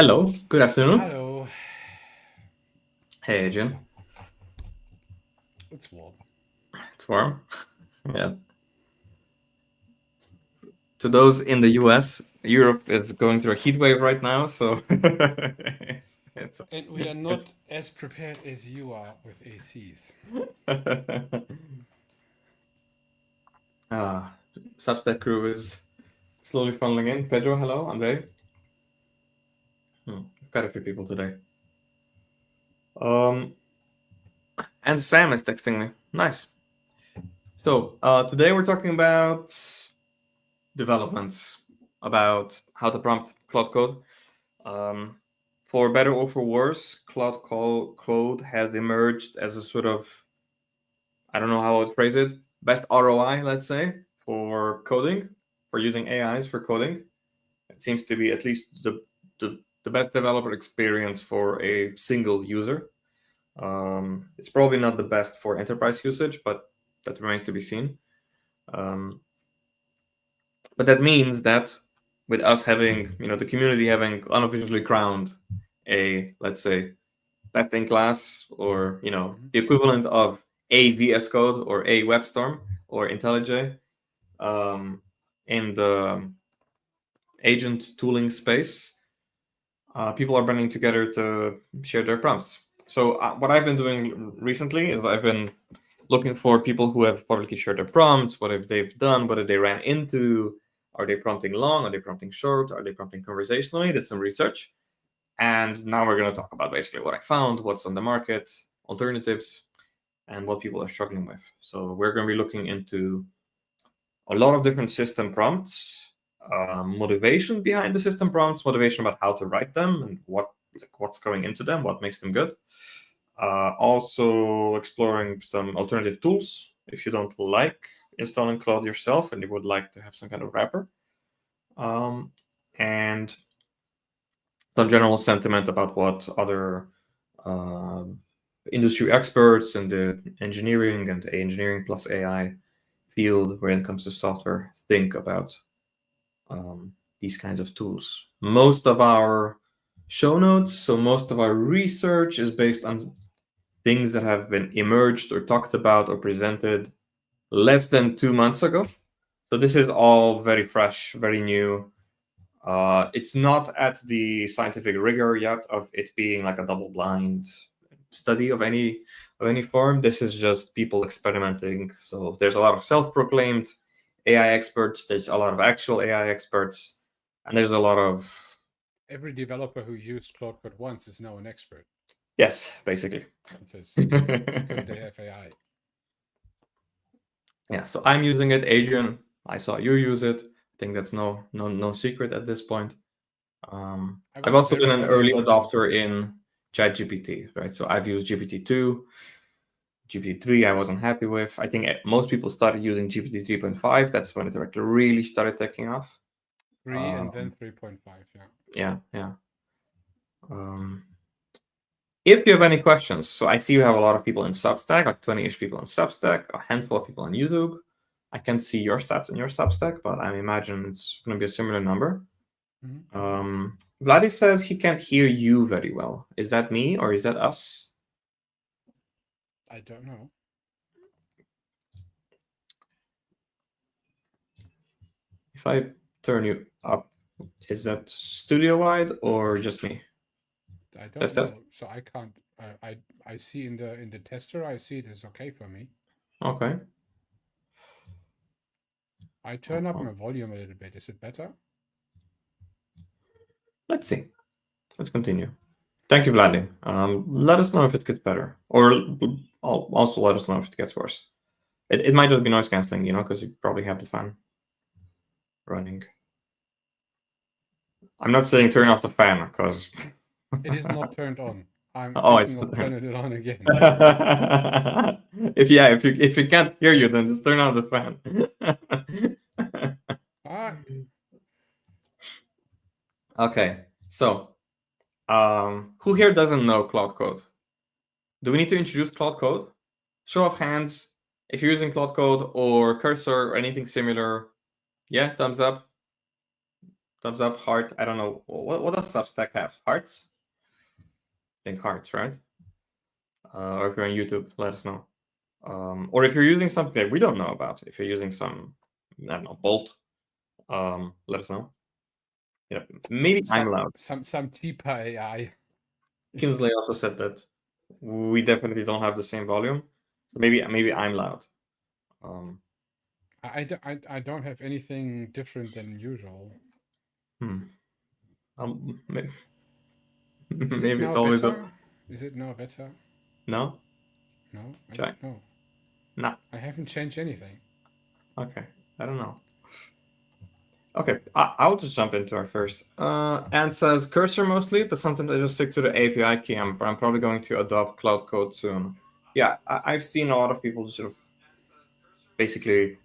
Hello, good afternoon. Hello. Hey, Adrian. It's warm. It's warm. Yeah. To those in the US, Europe is going through a heat wave right now, so it's And we are it's not as prepared as you are with ACs. ah, Substack crew is slowly funneling in. Pedro, hello. Andre. We've got a few people today. Um, and Sam is texting me. Nice. So today we're talking about developments, about how to prompt Claude Code. For better or for worse, Claude Code has emerged as a sort of, I don't know how I would phrase it, best ROI, let's say, for coding, for using AIs for coding. It seems to be at least the best developer experience for a single user. It's probably not the best for enterprise usage, but that remains to be seen. But that means that with us having, the community having unofficially crowned a, let's say, best in class, or the equivalent of a VS Code or a WebStorm or IntelliJ in the agent tooling space, people are banding together to share their prompts. So what I've been doing recently is I've been looking for people who have publicly shared their prompts, what have they've done, what have they ran into, are they prompting long, are they prompting short, are they prompting conversationally? Did some research. And now we're going to talk about basically what I found, what's on the market, alternatives, and what people are struggling with. So we're going to be looking into a lot of different system prompts, motivation behind the system prompts, motivation about how to write them and what's going into them, what makes them good. Also exploring some alternative tools if you don't like installing Claude yourself and you would like to have some kind of wrapper. And some general sentiment about what other industry experts in the engineering and engineering plus AI field when it comes to software think about these kinds of tools. Most of our show notes, so most of our research is based on things that have been emerged or talked about or presented less than 2 months ago. So this is all very fresh, very new. It's not at the scientific rigor yet of it being like a double-blind study of any form. This is just people experimenting. So there's a lot of self-proclaimed AI experts. There's a lot of actual AI experts, and there's a lot of Every developer who used Claude Code once is now an expert. Yes, basically. Because they have AI. Yeah, so I'm using it. Adrian, I saw you use it. I think that's no secret at this point. I've also been an early adopter in ChatGPT, right? So I've used GPT-2, GPT-3 I wasn't happy with. I think most people started using GPT 3.5. That's when it really started taking off. 3 and then 3.5, yeah. Yeah. If you have any questions, so I see you have a lot of people in Substack, like 20-ish people in Substack, a handful of people on YouTube. I can't see your stats in your Substack, but I imagine it's going to be a similar number. Vladdy says he can't hear you very well. Is that me or is that us? I don't know. If I turn you up, is that studio-wide or just me? I don't know. So I can't. I see in the tester. I see it is okay for me. Okay. I turn up my volume a little bit. Is it better? Let's see. Let's continue. Thank you, Vladdy. Let us know if it gets better, or also let us know if it gets worse. It might just be noise canceling, because you probably have the fan running. I'm not saying turn off the fan because it is not turned on. I'm thinking of turning it on again. if you can't hear you, then just turn on the fan. Okay, so who here doesn't know Claude Code? Do we need to introduce Claude Code? Show of hands if you're using Claude Code or Cursor or anything similar. Yeah, thumbs up. thumbs up, heart. I don't know. What does Substack have? Hearts? I think hearts, right? Or if you're on YouTube, let us know. Or if you're using something that we don't know about, if you're using some, I don't know, Bolt, let us know. Maybe I'm loud. Some cheaper AI. Kinsley also said that we definitely don't have the same volume, so maybe I'm loud. I don't have anything different than usual. Maybe, Is maybe it it's now always better? Is it now better? No? No, I Check. don't know. No. I haven't changed anything. Okay, I don't know. Okay, I'll just jump into our first. And says cursor mostly, but sometimes I just stick to the API key. But I'm probably going to adopt Cloud Code soon. Yeah, I've seen a lot of people sort of basically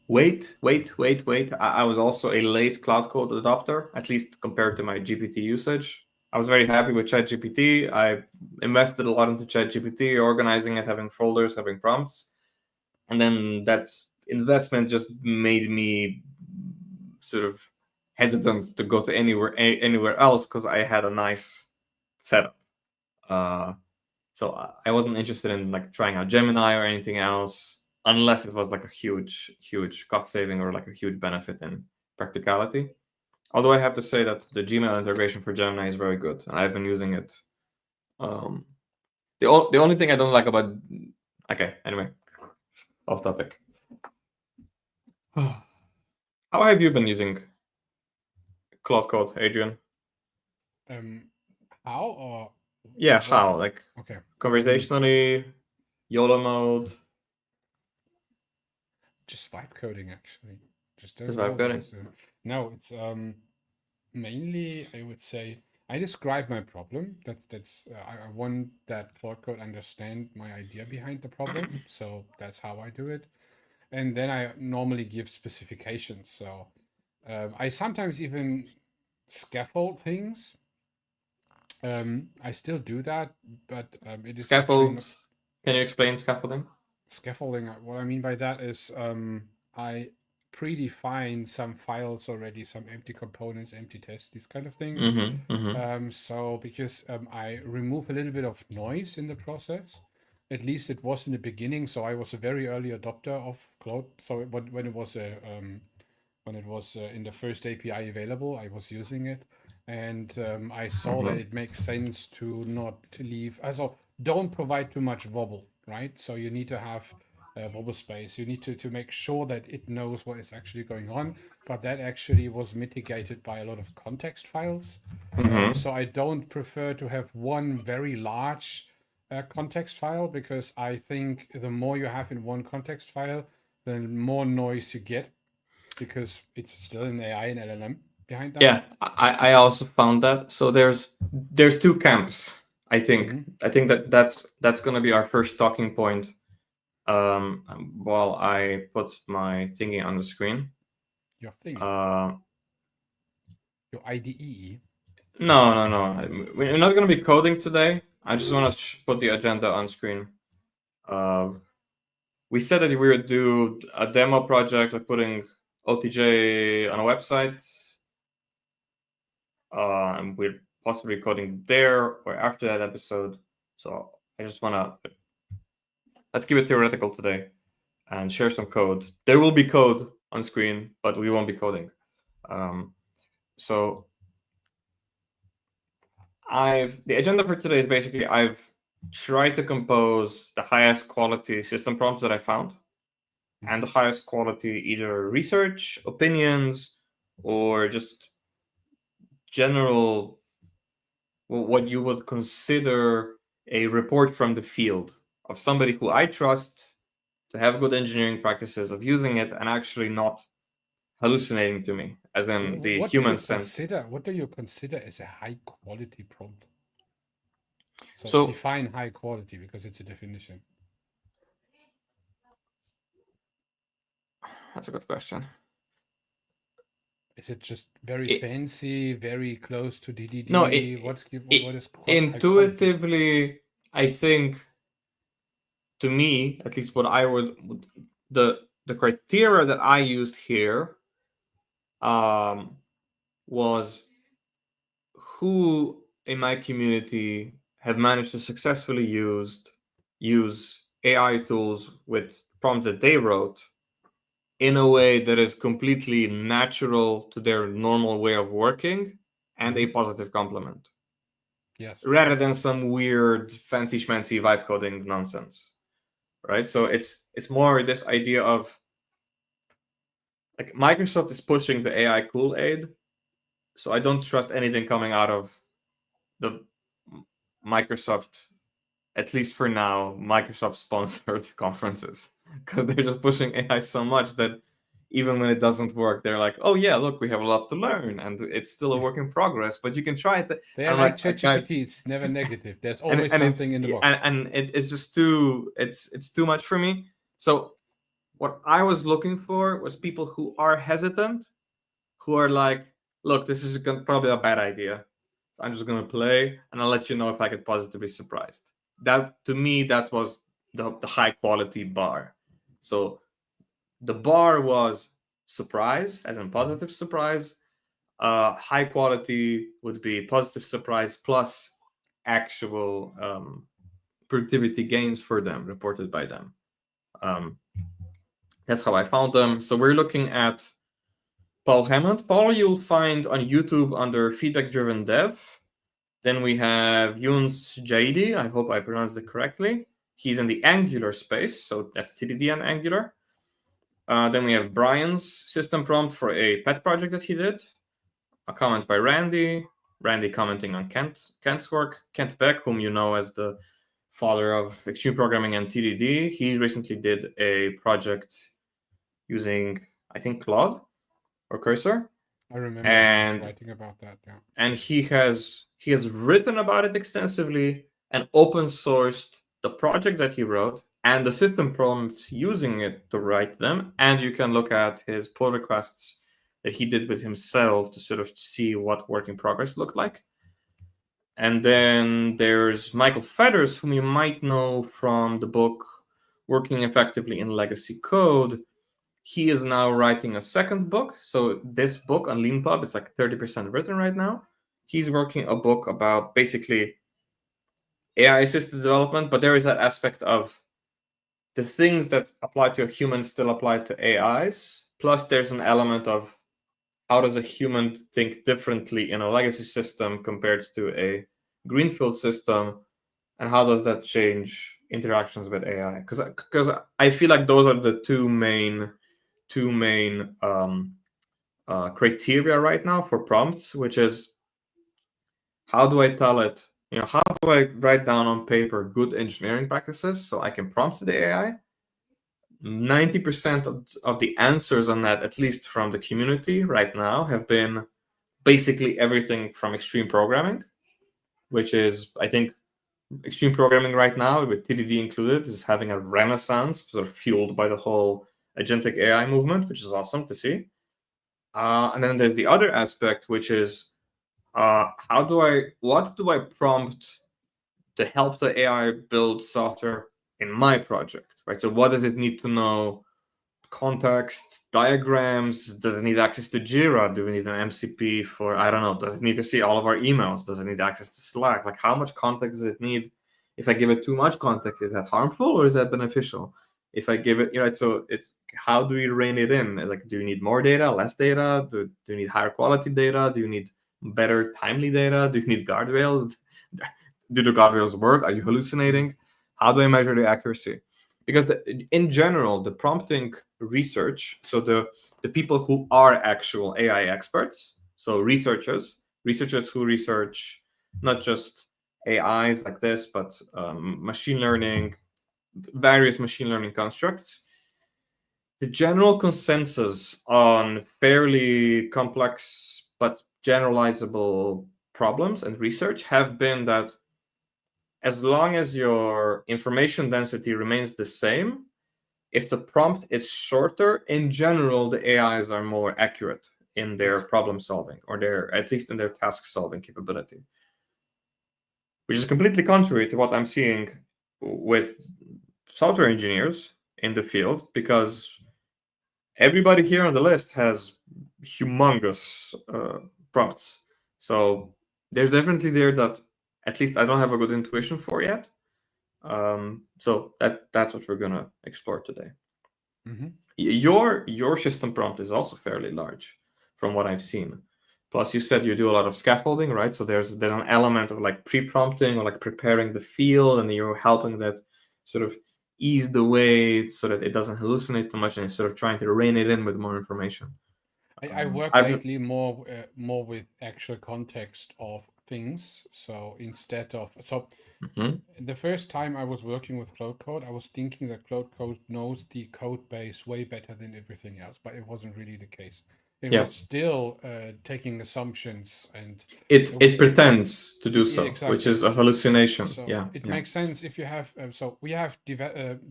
wait. I was also a late Cloud Code adopter, at least compared to my GPT usage. I was very happy with ChatGPT. I invested a lot into ChatGPT, organizing it, having folders, having prompts. And then that investment just made me sort of hesitant to go to anywhere else because I had a nice setup. So I wasn't interested in like trying out Gemini or anything else unless it was like a huge cost saving or like a huge benefit in practicality. Although I have to say that the Gmail integration for Gemini is very good, and I've been using it. The only thing I don't like about anyway, off topic. How have you been using Claude Code, Adrian? How or yeah, how? Like okay, conversationally, YOLO mode. Just vibe coding actually. Just Just know vibe what coding. it's doing. No, it's mainly I would say I describe my problem. That's I want that Claude Code understand my idea behind the problem. So that's how I do it. And then I normally give specifications. So I sometimes even scaffold things. I still do that, but it is actually not Can you explain scaffolding? scaffolding. What I mean by that is I predefine some files already, some empty components, empty tests, these kind of things. So because I remove a little bit of noise in the process, at least it was in the beginning. So I was a very early adopter of Cloud. So when it was in the first API available, I was using it, and I saw that it makes sense to not leave. Also, don't provide too much wobble, right? So you need to have wobble space. You need to make sure that it knows what is actually going on. But that actually was mitigated by a lot of context files. So I don't prefer to have one very large context file because I think the more you have in one context file, the more noise you get because it's still an AI and LLM behind that. Yeah, I also found that. So there's two camps. I think that's gonna be our first talking point. While I put my thingy on the screen. Your thing. Your IDE. No. We're not gonna be coding today. I just want to put the agenda on screen. We said that we would do a demo project, like putting OTJ on a website. And we're possibly coding there or after that episode. So I just want to let's keep it theoretical today and share some code. There will be code on screen, but we won't be coding. So the agenda for today is basically I've tried to compose the highest quality system prompts that I found, and the highest quality either research, opinions, or just general what you would consider a report from the field of somebody who I trust to have good engineering practices of using it and actually not hallucinating to me, as in the human sense. What do you consider as a high quality prompt? So define high quality because it's a definition. That's a good question. Is it just very fancy, very close to TDD? No, what is intuitively? I think, to me, at least, what I would the criteria that I used here was who in my community have managed to successfully use AI tools with prompts that they wrote in a way that is completely natural to their normal way of working and a positive complement. Yes. Rather than some weird fancy schmancy vibe coding nonsense. Right? So it's more this idea of like Microsoft is pushing the AI Kool-Aid. So I don't trust anything coming out of the Microsoft, at least for now, Microsoft sponsored conferences, because they're just pushing AI so much that even when it doesn't work, they're like, "Oh yeah, look, we have a lot to learn, and it's still a work in progress, but you can try it." They're like ChatGPT; it's never negative. There's always something in the box, and it's just it's too much for me. So what I was looking for was people who are hesitant, who are like, "Look, this is probably a bad idea. So I'm just gonna play, and I'll let you know if I get positively surprised." That to me, that was the high quality bar. So the bar was surprise, as in positive surprise. High quality would be positive surprise plus actual productivity gains for them reported by them. That's how I found them. So we're looking at Paul Hammond. Paul you'll find on YouTube under Feedback Driven Dev. Then we have Younes Jaidi. I hope I pronounced it correctly. He's in the Angular space, so that's TDD and Angular. Then we have Brian's system prompt for a pet project that he did. A comment by Randy. Randy commenting on Kent's work. Kent Beck, whom you know as the father of extreme programming and TDD, he recently did a project using, I think, Claude or Cursor. I remember he was writing about that. Yeah, and he has written about it extensively and open sourced the project that he wrote and the system prompts using it to write them. And you can look at his pull requests that he did with himself to sort of see what work in progress looked like. And then there's Michael Fetters, whom you might know from the book Working Effectively in Legacy Code. He is now writing a second book. So this book on LeanPub, it's like 30% written right now. He's working a book about basically AI-assisted development, but there is that aspect of the things that apply to a human still apply to AIs. Plus, there's an element of how does a human think differently in a legacy system compared to a greenfield system, and how does that change interactions with AI? Because I feel like those are the two main criteria right now for prompts, which is how do I tell it, how do I write down on paper good engineering practices so I can prompt the AI? 90% of the answers on that, at least from the community right now, have been basically everything from extreme programming, which is, I think, extreme programming right now, with TDD included, is having a renaissance, sort of fueled by the whole agentic AI movement, which is awesome to see. And then there's the other aspect, which is what do I prompt to help the AI build software in my project, right? So what does it need to know? Context, diagrams, does it need access to Jira? Do we need an MCP for, I don't know, does it need to see all of our emails? Does it need access to Slack? Like how much context does it need? If I give it too much context, is that harmful or is that beneficial? If I give it, so it's how do we rein it in? Like, do you need more data, less data? Do you need higher quality data? Do you need better timely data? Do you need guardrails? Do the guardrails work? Are you hallucinating? How do I measure the accuracy? Because in general, the prompting research, so the people who are actual AI experts, so researchers who research not just AIs like this, but machine learning, various machine learning constructs, the general consensus on fairly complex but generalizable problems and research have been that as long as your information density remains the same, if the prompt is shorter, in general, the AIs are more accurate in their problem solving, or at least in their task solving capability, which is completely contrary to what I'm seeing with software engineers in the field, because everybody here on the list has humongous prompts. So there's definitely there that at least I don't have a good intuition for yet. So that's what we're gonna explore today. Mm-hmm. Your system prompt is also fairly large, from what I've seen. Plus, you said you do a lot of scaffolding, right? So there's an element of like pre-prompting or like preparing the field, and you're helping that sort of ease the way so that it doesn't hallucinate too much, and you're sort of trying to rein it in with more information. I work I've lately more with actual context of things. So instead of the first time I was working with Claude Code, I was thinking that Claude Code knows the code base way better than everything else, but it wasn't really the case. It was still taking assumptions, and it pretends to do so, exactly, which is a hallucination. So it makes sense if you have. So we have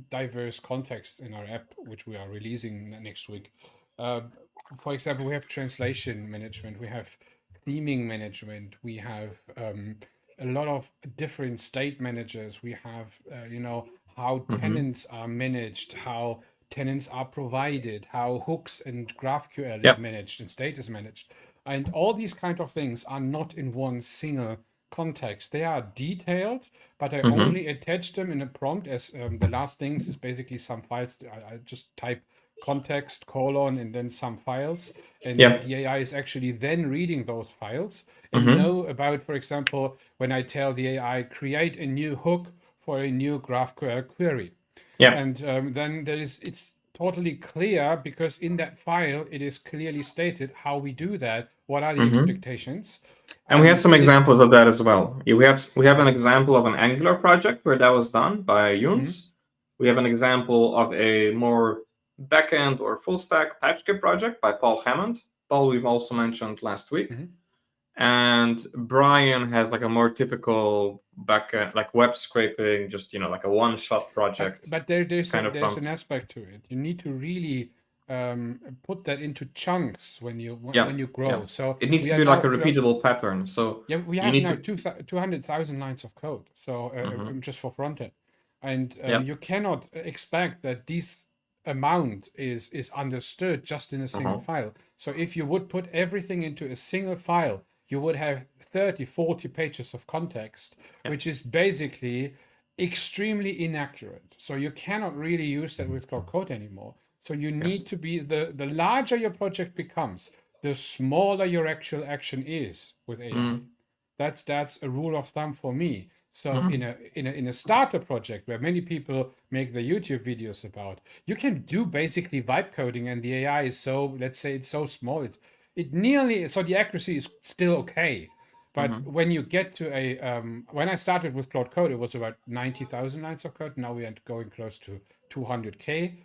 diverse contexts in our app, which we are releasing next week. For example, we have translation management, we have theming management, we have a lot of different state managers. We have, how tenants are managed, how tenants are provided, how hooks and GraphQL is managed and state is managed. And all these kind of things are not in one single context. They are detailed, but I only attach them in a prompt as the last things is basically some files. I just type context colon and then some files, and the AI is actually then reading those files and know about, for example, when I tell the AI create a new hook for a new GraphQL query, and then it's totally clear because in that file it is clearly stated how we do that, what are the expectations. And we have some examples of that as well. We have an example of an Angular project where that was done by Younes. We have an example of a more backend or full stack TypeScript project by Paul Hammond. Paul we've also mentioned last week. And Brian has like a more typical backend, like web scraping, just like a one-shot project. But there's an aspect to it. You need to really put that into chunks when you grow. So it needs to be like a repeatable pattern. So we have now 200,000 lines of code. So just for frontend, and you cannot expect that this amount is understood just in a single file. So if you would put everything into a single file, you would have 30, 40 pages of context, which is basically extremely inaccurate. So you cannot really use that with Claude Code anymore. So you need to be the larger your project becomes, the smaller your actual action is with AI. That's a rule of thumb for me. So in a starter project where many people make the YouTube videos about, you can do basically vibe coding, and the AI is so, let's say it's so small, it nearly, so the accuracy is still okay. But when you get to when I started with Claude Code, it was about 90,000 lines of code. Now we are going close to 200K.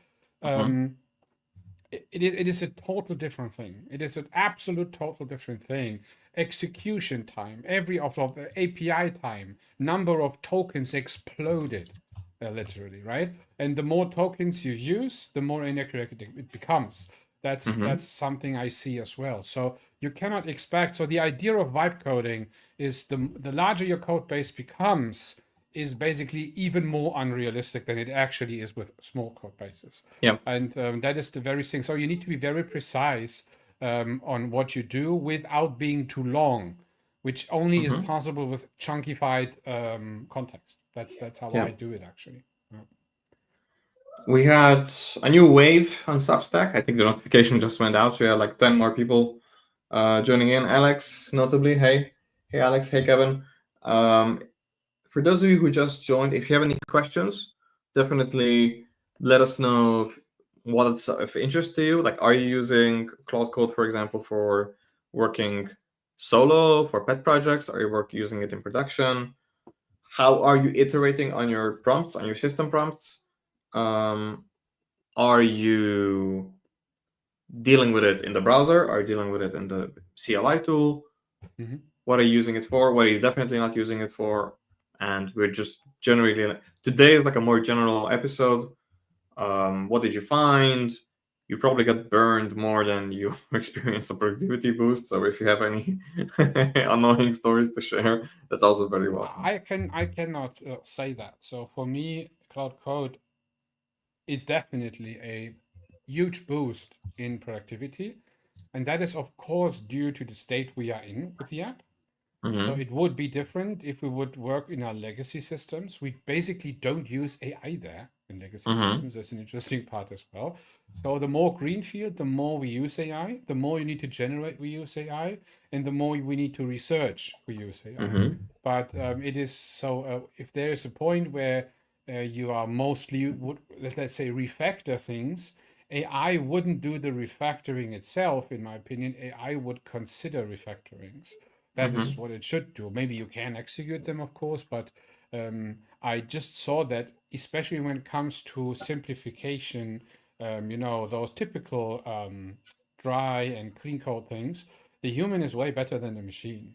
It is a total different thing. It is an absolute total different thing. Execution time, every of the API time, number of tokens exploded, literally, right? And the more tokens you use, the more inaccurate it becomes. That's something I see as well. So you cannot expect. So the idea of vibe coding is the larger your code base becomes, is basically even more unrealistic than it actually is with small code bases. And that is the very thing. So you need to be very precise on what you do without being too long, which only is possible with chunkified context. That's how I do it actually. We had a new wave on Substack. I think the notification just went out, so we had like 10 more people joining in. Alex, notably, hey Alex, hey Kevin. For those of you who just joined, if you have any questions, definitely let us know what it's of interest to you. Like, are you using Claude Code, for example, for working solo, for pet projects? Are you using it in production? How are you iterating on your prompts, on your system prompts? Are you dealing with it in the browser? Are you dealing with it in the CLI tool? What are you using it for? What are you definitely not using it for? And we're just generally, today is like a more general episode. What did you find? You probably got burned more than you experienced a productivity boost. So if you have any annoying stories to share, that's also very welcome. I cannot say that. So for me, Claude Code is definitely a huge boost in productivity. And that is, of course, due to the state we are in with the app. So it would be different if we would work in our legacy systems. We basically don't use AI there in legacy systems. That's an interesting part as well. So the more greenfield, the more we use AI, the more you need to generate, we use AI, and the more we need to research, we use AI. But it is so if there is a point where you are mostly, let's say, refactor things, AI wouldn't do the refactoring itself, in my opinion. AI would consider refactorings. That is what it should do. Maybe you can execute them, of course, but I just saw that, especially when it comes to simplification, those typical dry and clean code things, the human is way better than the machine.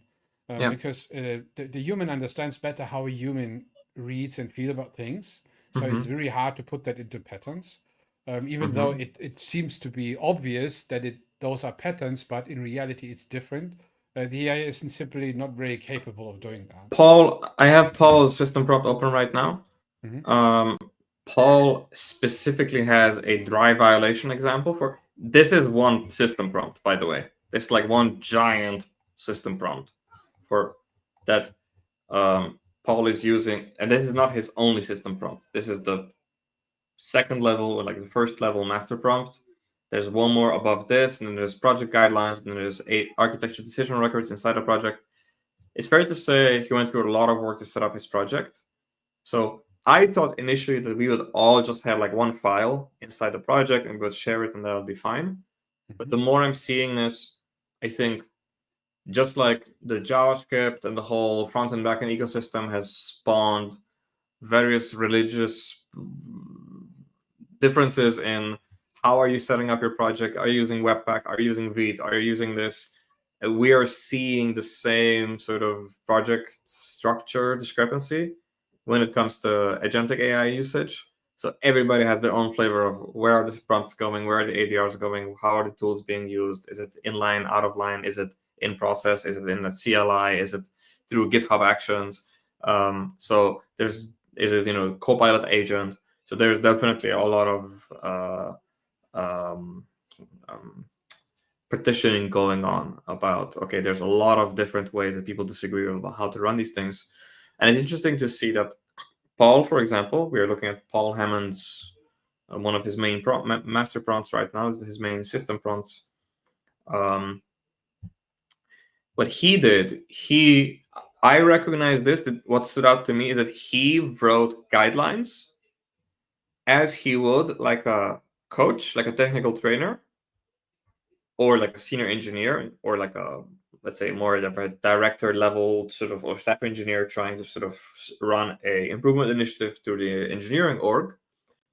Because the human understands better how a human reads and feel about things. So it's very hard to put that into patterns. Even though it seems to be obvious that those are patterns, but in reality it's different. The AI isn't simply not very capable of doing that. Paul, I have Paul's system prompt open right now. Paul specifically has a dry violation example for this. Is one system prompt, by the way. This is like one giant system prompt for that Paul is using, and this is not his only system prompt. This is the second level, or like the first level master prompt. There's one more above this, and then there's project guidelines, and then there's 8 architecture decision records inside a project. It's fair to say he went through a lot of work to set up his project. So I thought initially that we would all just have like one file inside the project and we would share it and that'll be fine. But the more I'm seeing this, I think just like the JavaScript and the whole front and back end ecosystem has spawned various religious differences in how are you setting up your project? Are you using Webpack? Are you using Vite? Are you using this? We are seeing the same sort of project structure discrepancy when it comes to agentic AI usage. So everybody has their own flavor of where are the prompts going, where are the ADRs going, how are the tools being used? Is it inline, out of line? Is it in process? Is it in a CLI? Is it through GitHub Actions? So is it Copilot agent? So there's definitely a lot of petitioning going on about, okay, there's a lot of different ways that people disagree about how to run these things. And it's interesting to see that Paul, for example, we are looking at Paul Hammond's, one of his main master prompts right now, his main system prompts. What he did, I recognize this, that what stood out to me is that he wrote guidelines as he would like a coach, like a technical trainer, or like a senior engineer, or like a, let's say, more of a director level sort of, or staff engineer trying to sort of run a improvement initiative to the engineering org.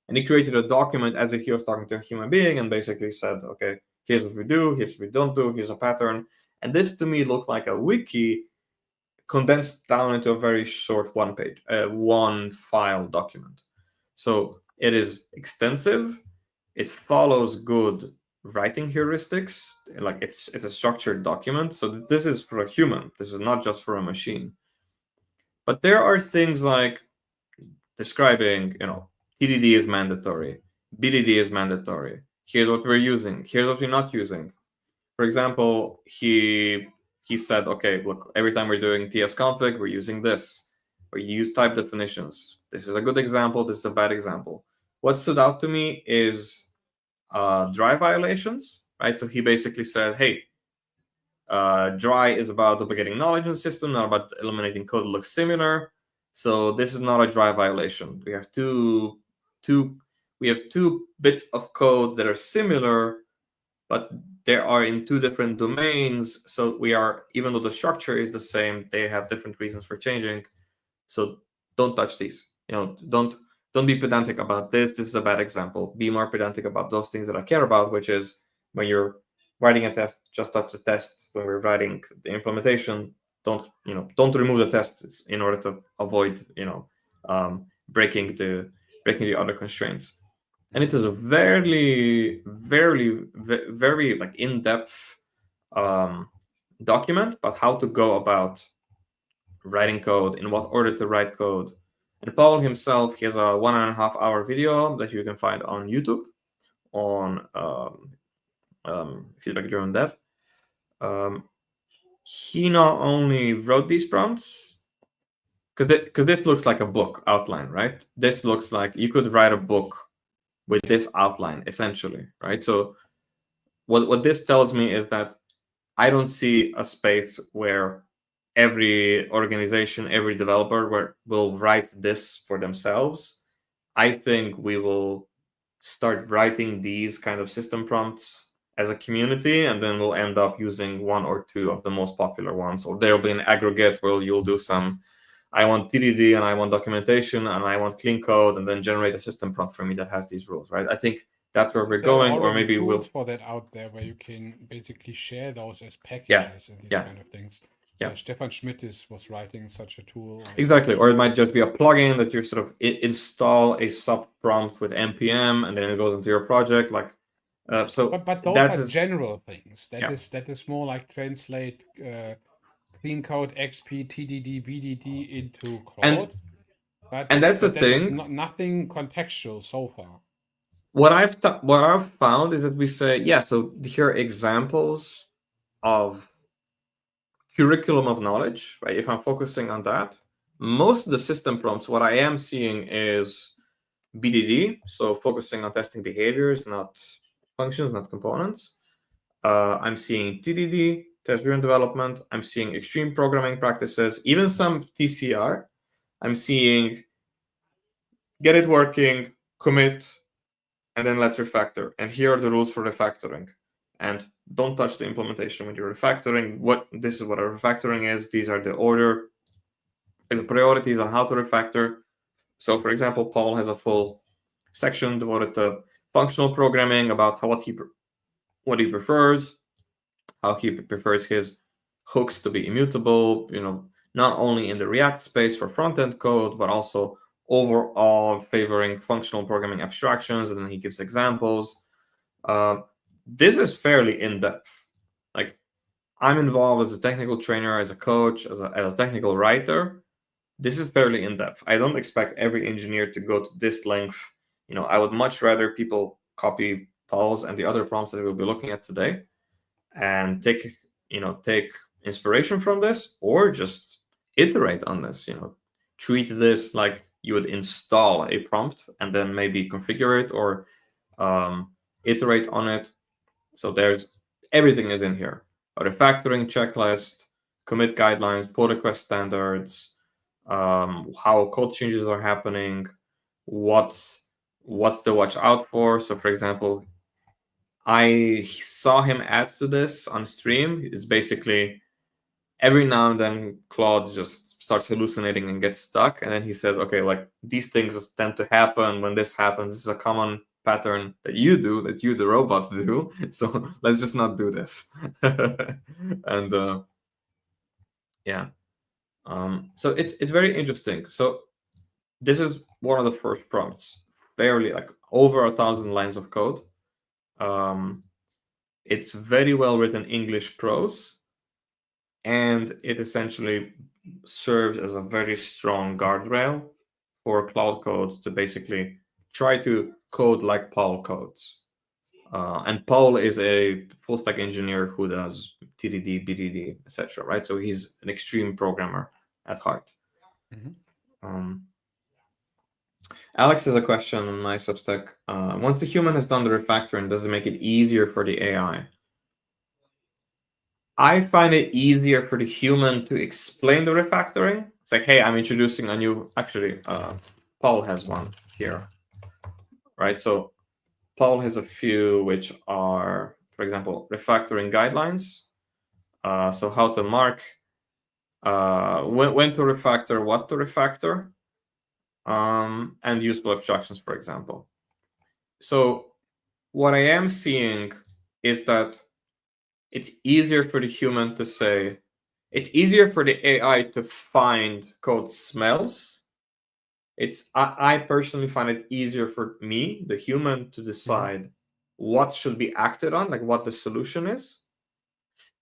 And he created a document as if he was talking to a human being and basically said, okay, here's what we do, here's what we don't do, here's a pattern. And this to me looked like a wiki condensed down into a very short one file document. So it is extensive. It follows good writing heuristics. Like it's a structured document. So this is for a human. This is not just for a machine. But there are things like describing, TDD is mandatory, BDD is mandatory. Here's what we're using. Here's what we're not using. For example, he said, okay, look, every time we're doing tsconfig, we're using this. Or you use type definitions. This is a good example. This is a bad example. What stood out to me is dry violations, right? So he basically said, hey, dry is about duplicating knowledge in the system, not about eliminating code that looks similar. So this is not a dry violation. We have two bits of code that are similar, but they are in 2 different domains. So even though the structure is the same, they have different reasons for changing. So don't touch these. Don't be pedantic about this. This is a bad example. Be more pedantic about those things that I care about, which is when you're writing a test, just touch the test. When we're writing the implementation, don't remove the tests in order to avoid breaking the other constraints. And it is a very, very, very like in-depth document about how to go about writing code, in what order to write code. And Paul himself, he has a 1.5-hour video that you can find on YouTube on feedback-driven dev. He not only wrote these prompts, because this looks like a book outline, right? This looks like you could write a book with this outline, essentially, right? So what this tells me is that I don't see a space where every organization, every developer will write this for themselves. I think we will start writing these kind of system prompts as a community, and then we'll end up using one or two of the most popular ones. Or there'll be an aggregate where you'll do some, I want TDD and I want documentation and I want clean code, and then generate a system prompt for me that has these rules, right? I think that's where we're going, or maybe tools we'll for that out there where you can basically share those as packages and these kind of things. Yeah, Stefan Schmidt was writing such a tool. Exactly, or it might just be a plugin that you sort of install a sub prompt with npm, and then it goes into your project. Like, so. But those are general things. That is more like translate clean code XP TDD BDD into Claude. And that's the thing. Nothing contextual so far. What I've found is that we say, yeah, so here are examples of curriculum of knowledge, right? If I'm focusing on that, most of the system prompts, what I am seeing is BDD, so focusing on testing behaviors, not functions, not components. I'm seeing TDD, test-driven development. I'm seeing extreme programming practices, even some TCR. I'm seeing get it working, commit, and then let's refactor. And here are the rules for refactoring. And don't touch the implementation when you're refactoring. This is what a refactoring is. These are the order, the priorities on how to refactor. So, for example, Paul has a full section devoted to functional programming about what he prefers, how he prefers his hooks to be immutable. Not only in the React space for front-end code, but also overall favoring functional programming abstractions, and then he gives examples. This is fairly in-depth. Like, I'm involved as a technical trainer, as a coach, as a technical writer. This is fairly in-depth. I don't expect every engineer to go to this length. I would much rather people copy Paul's and the other prompts that we'll be looking at today and take inspiration from this, or just iterate on this. Treat this like you would install a prompt and then maybe configure it or iterate on it. So everything is in here: a refactoring checklist, commit guidelines, pull request standards, how code changes are happening, what to watch out for. So, for example, I saw him add to this on stream. It's basically every now and then Claude just starts hallucinating and gets stuck. And then he says, okay, like these things tend to happen when this happens. This is a common pattern that you do, that you, the robots, do. So let's just not do this. And yeah. So it's very interesting. So this is one of the first prompts, barely like over 1,000 lines of code. It's very well written English prose, and it essentially serves as a very strong guardrail for Claude Code to basically try to code like Paul codes. And Paul is a full stack engineer who does TDD, BDD, etc. Right? So he's an extreme programmer at heart. Alex has a question on my Substack. Once the human has done the refactoring, does it make it easier for the AI? I find it easier for the human to explain the refactoring. It's like, hey, I'm introducing a new, actually, Paul has one here, right? So Paul has a few which are, for example, refactoring guidelines. So how to mark, when to refactor, what to refactor, and useful abstractions, for example. So what I am seeing is that it's easier for the human to say, it's easier for the AI to find code smells. I personally find it easier for me, the human, to decide what should be acted on, like what the solution is.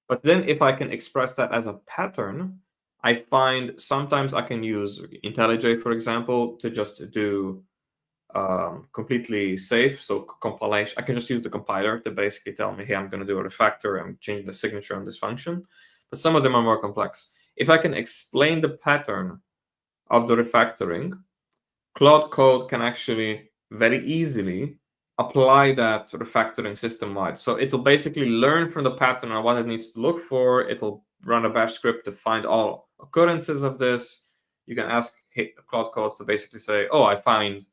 But then if I can express that as a pattern, I find sometimes I can use IntelliJ, for example, to just do completely safe. So compilation, I can just use the compiler to basically tell me, hey, I'm going to do a refactor. I'm changing the signature on this function. But some of them are more complex. If I can explain the pattern of the refactoring, Claude Code can actually very easily apply that refactoring system-wide. So it'll basically learn from the pattern on what it needs to look for. It'll run a bash script to find all occurrences of this. You can ask Claude Code to basically say, oh, I find,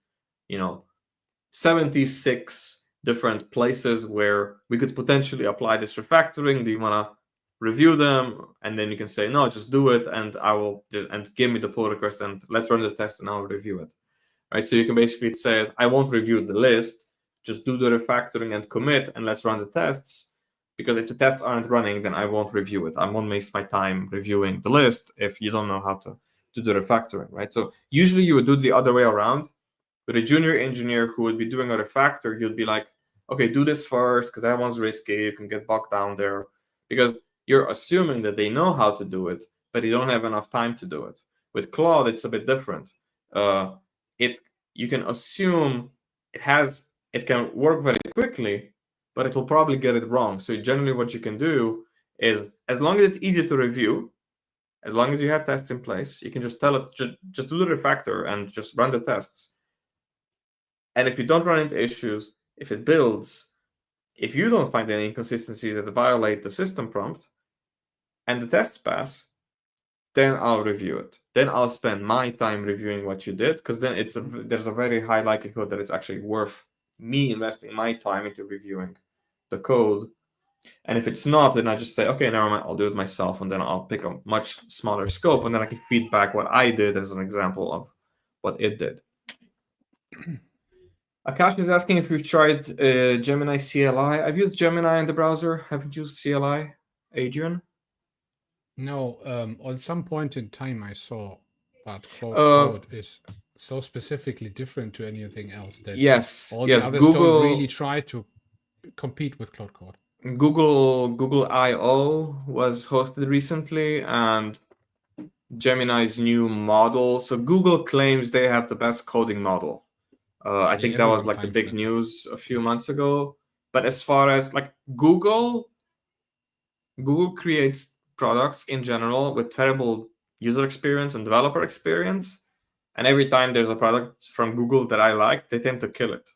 76 different places where we could potentially apply this refactoring. Do you want to review them? And then you can say, no, just do it, and and give me the pull request, and let's run the test, and I'll review it. Right? So you can basically say, I won't review the list, just do the refactoring and commit, and let's run the tests. Because if the tests aren't running, then I won't review it. I won't waste my time reviewing the list if you don't know how to do the refactoring, right? So usually you would do the other way around. With a junior engineer who would be doing a refactor, you'd be like, okay, do this first, because that one's risky. You can get bogged down there. Because you're assuming that they know how to do it, but you don't have enough time to do it. With Claude, it's a bit different. You can assume it can work very quickly, but it will probably get it wrong. So generally what you can do is, as long as it's easy to review, as long as you have tests in place, you can just tell it, just do the refactor and just run the tests. And if you don't run into issues, if it builds, if you don't find any inconsistencies that violate the system prompt, and the tests pass, then I'll review it. Then I'll spend my time reviewing what you did, because then there's a very high likelihood that it's actually worth me investing my time into reviewing the code. And if it's not, then I just say, okay, never mind, I'll do it myself, and then I'll pick a much smaller scope, and then I can feed back what I did as an example of what it did. Akash is asking if you've tried Gemini CLI. I've used Gemini in the browser. Haven't used CLI. Adrian? No, on some point in time I saw that Claude Code is so specifically different to anything else that all the others don't really try to compete with Claude Code. Google I/O was hosted recently, and Gemini's new model. So Google claims they have the best coding model. I think that was like the big news a few months ago. But as far as like Google creates products in general with terrible user experience and developer experience. And every time there's a product from Google that I like, they tend to kill it.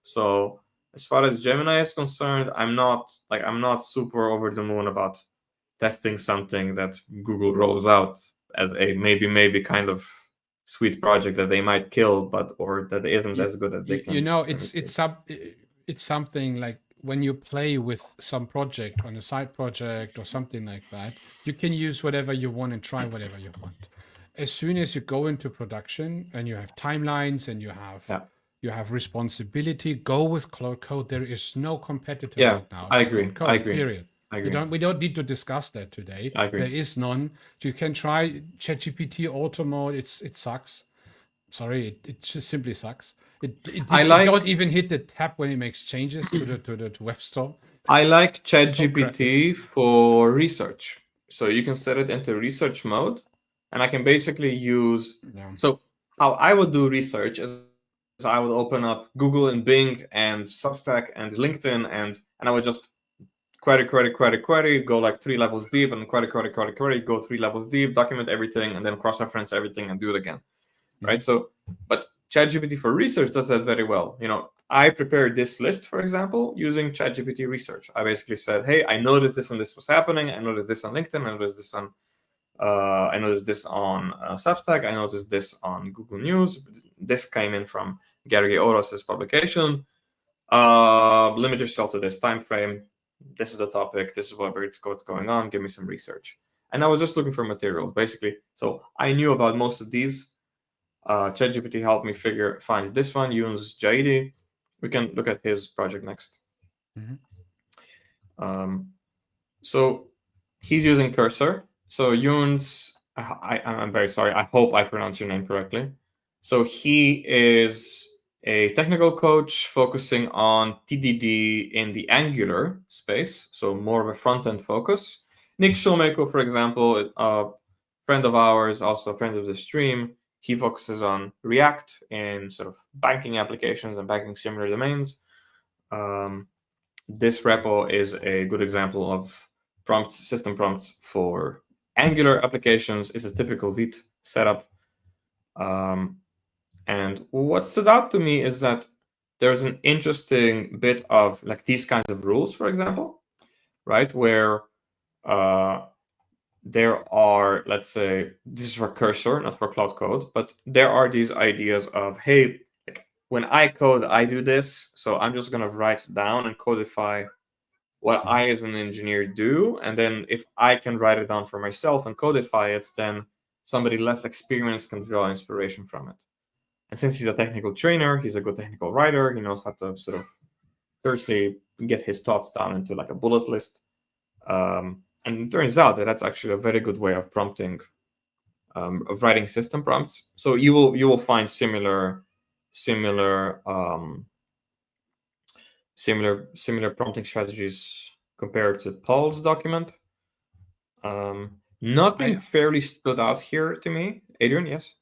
So as far as Gemini is concerned, I'm not super over the moon about testing something that Google rolls out as a maybe kind of sweet project that they might kill, or that isn't as good as they can. It's something like when you play with some project on a side project or something like that, you can use whatever you want and try whatever you want. As soon as you go into production and you have timelines and you have responsibility, go with Claude Code. There is no competitor right now. I agree. Code, I agree. Period. We don't need to discuss that today. I agree. There is none. You can try ChatGPT Auto Mode. It sucks. Sorry, it just simply sucks. It don't even hit the tab when it makes changes to the web store. I like ChatGPT for research. So you can set it into research mode, and I can basically use. So how I would do research is I would open up Google and Bing and Substack and LinkedIn, and I would just query, go like 3 levels deep, and query, go 3 levels deep, document everything, and then cross-reference everything and do it again. Right? So, but ChatGPT for research does that very well. I prepared this list, for example, using ChatGPT research. I basically said, hey, I noticed this and this was happening. I noticed this on LinkedIn. I noticed this on Substack. I noticed this on Google News. This came in from Gary Oros's publication. Limit yourself to this time frame. This is the topic. This is what's going on. Give me some research. And I was just looking for material, basically. So I knew about most of these. ChatGPT helped me find this one. Youn's Jaidi. We can look at his project next. So he's using Cursor. So Youn's, I'm very sorry. I hope I pronounce your name correctly. So he is a technical coach focusing on TDD in the Angular space, so more of a front-end focus. Nick Showmaker, for example, a friend of ours, also a friend of the stream. He focuses on React in sort of banking applications and banking similar domains. This repo is a good example of system prompts for Angular applications. It's a typical Vite setup. And what stood out to me is that there's an interesting bit of like these kinds of rules, for example, right? Where there are, let's say, this is for Cursor, not for Claude Code, but there are these ideas of, hey, when I code, I do this. So I'm just going to write down and codify what I as an engineer do. And then if I can write it down for myself and codify it, then somebody less experienced can draw inspiration from it. And since he's a technical trainer, he's a good technical writer. He knows how to sort of firstly get his thoughts down into like a bullet list. And it turns out that that's actually a very good way of prompting, of writing system prompts. So you will find similar prompting strategies compared to Paul's document. Nothing fairly stood out here to me. Adrian, yes?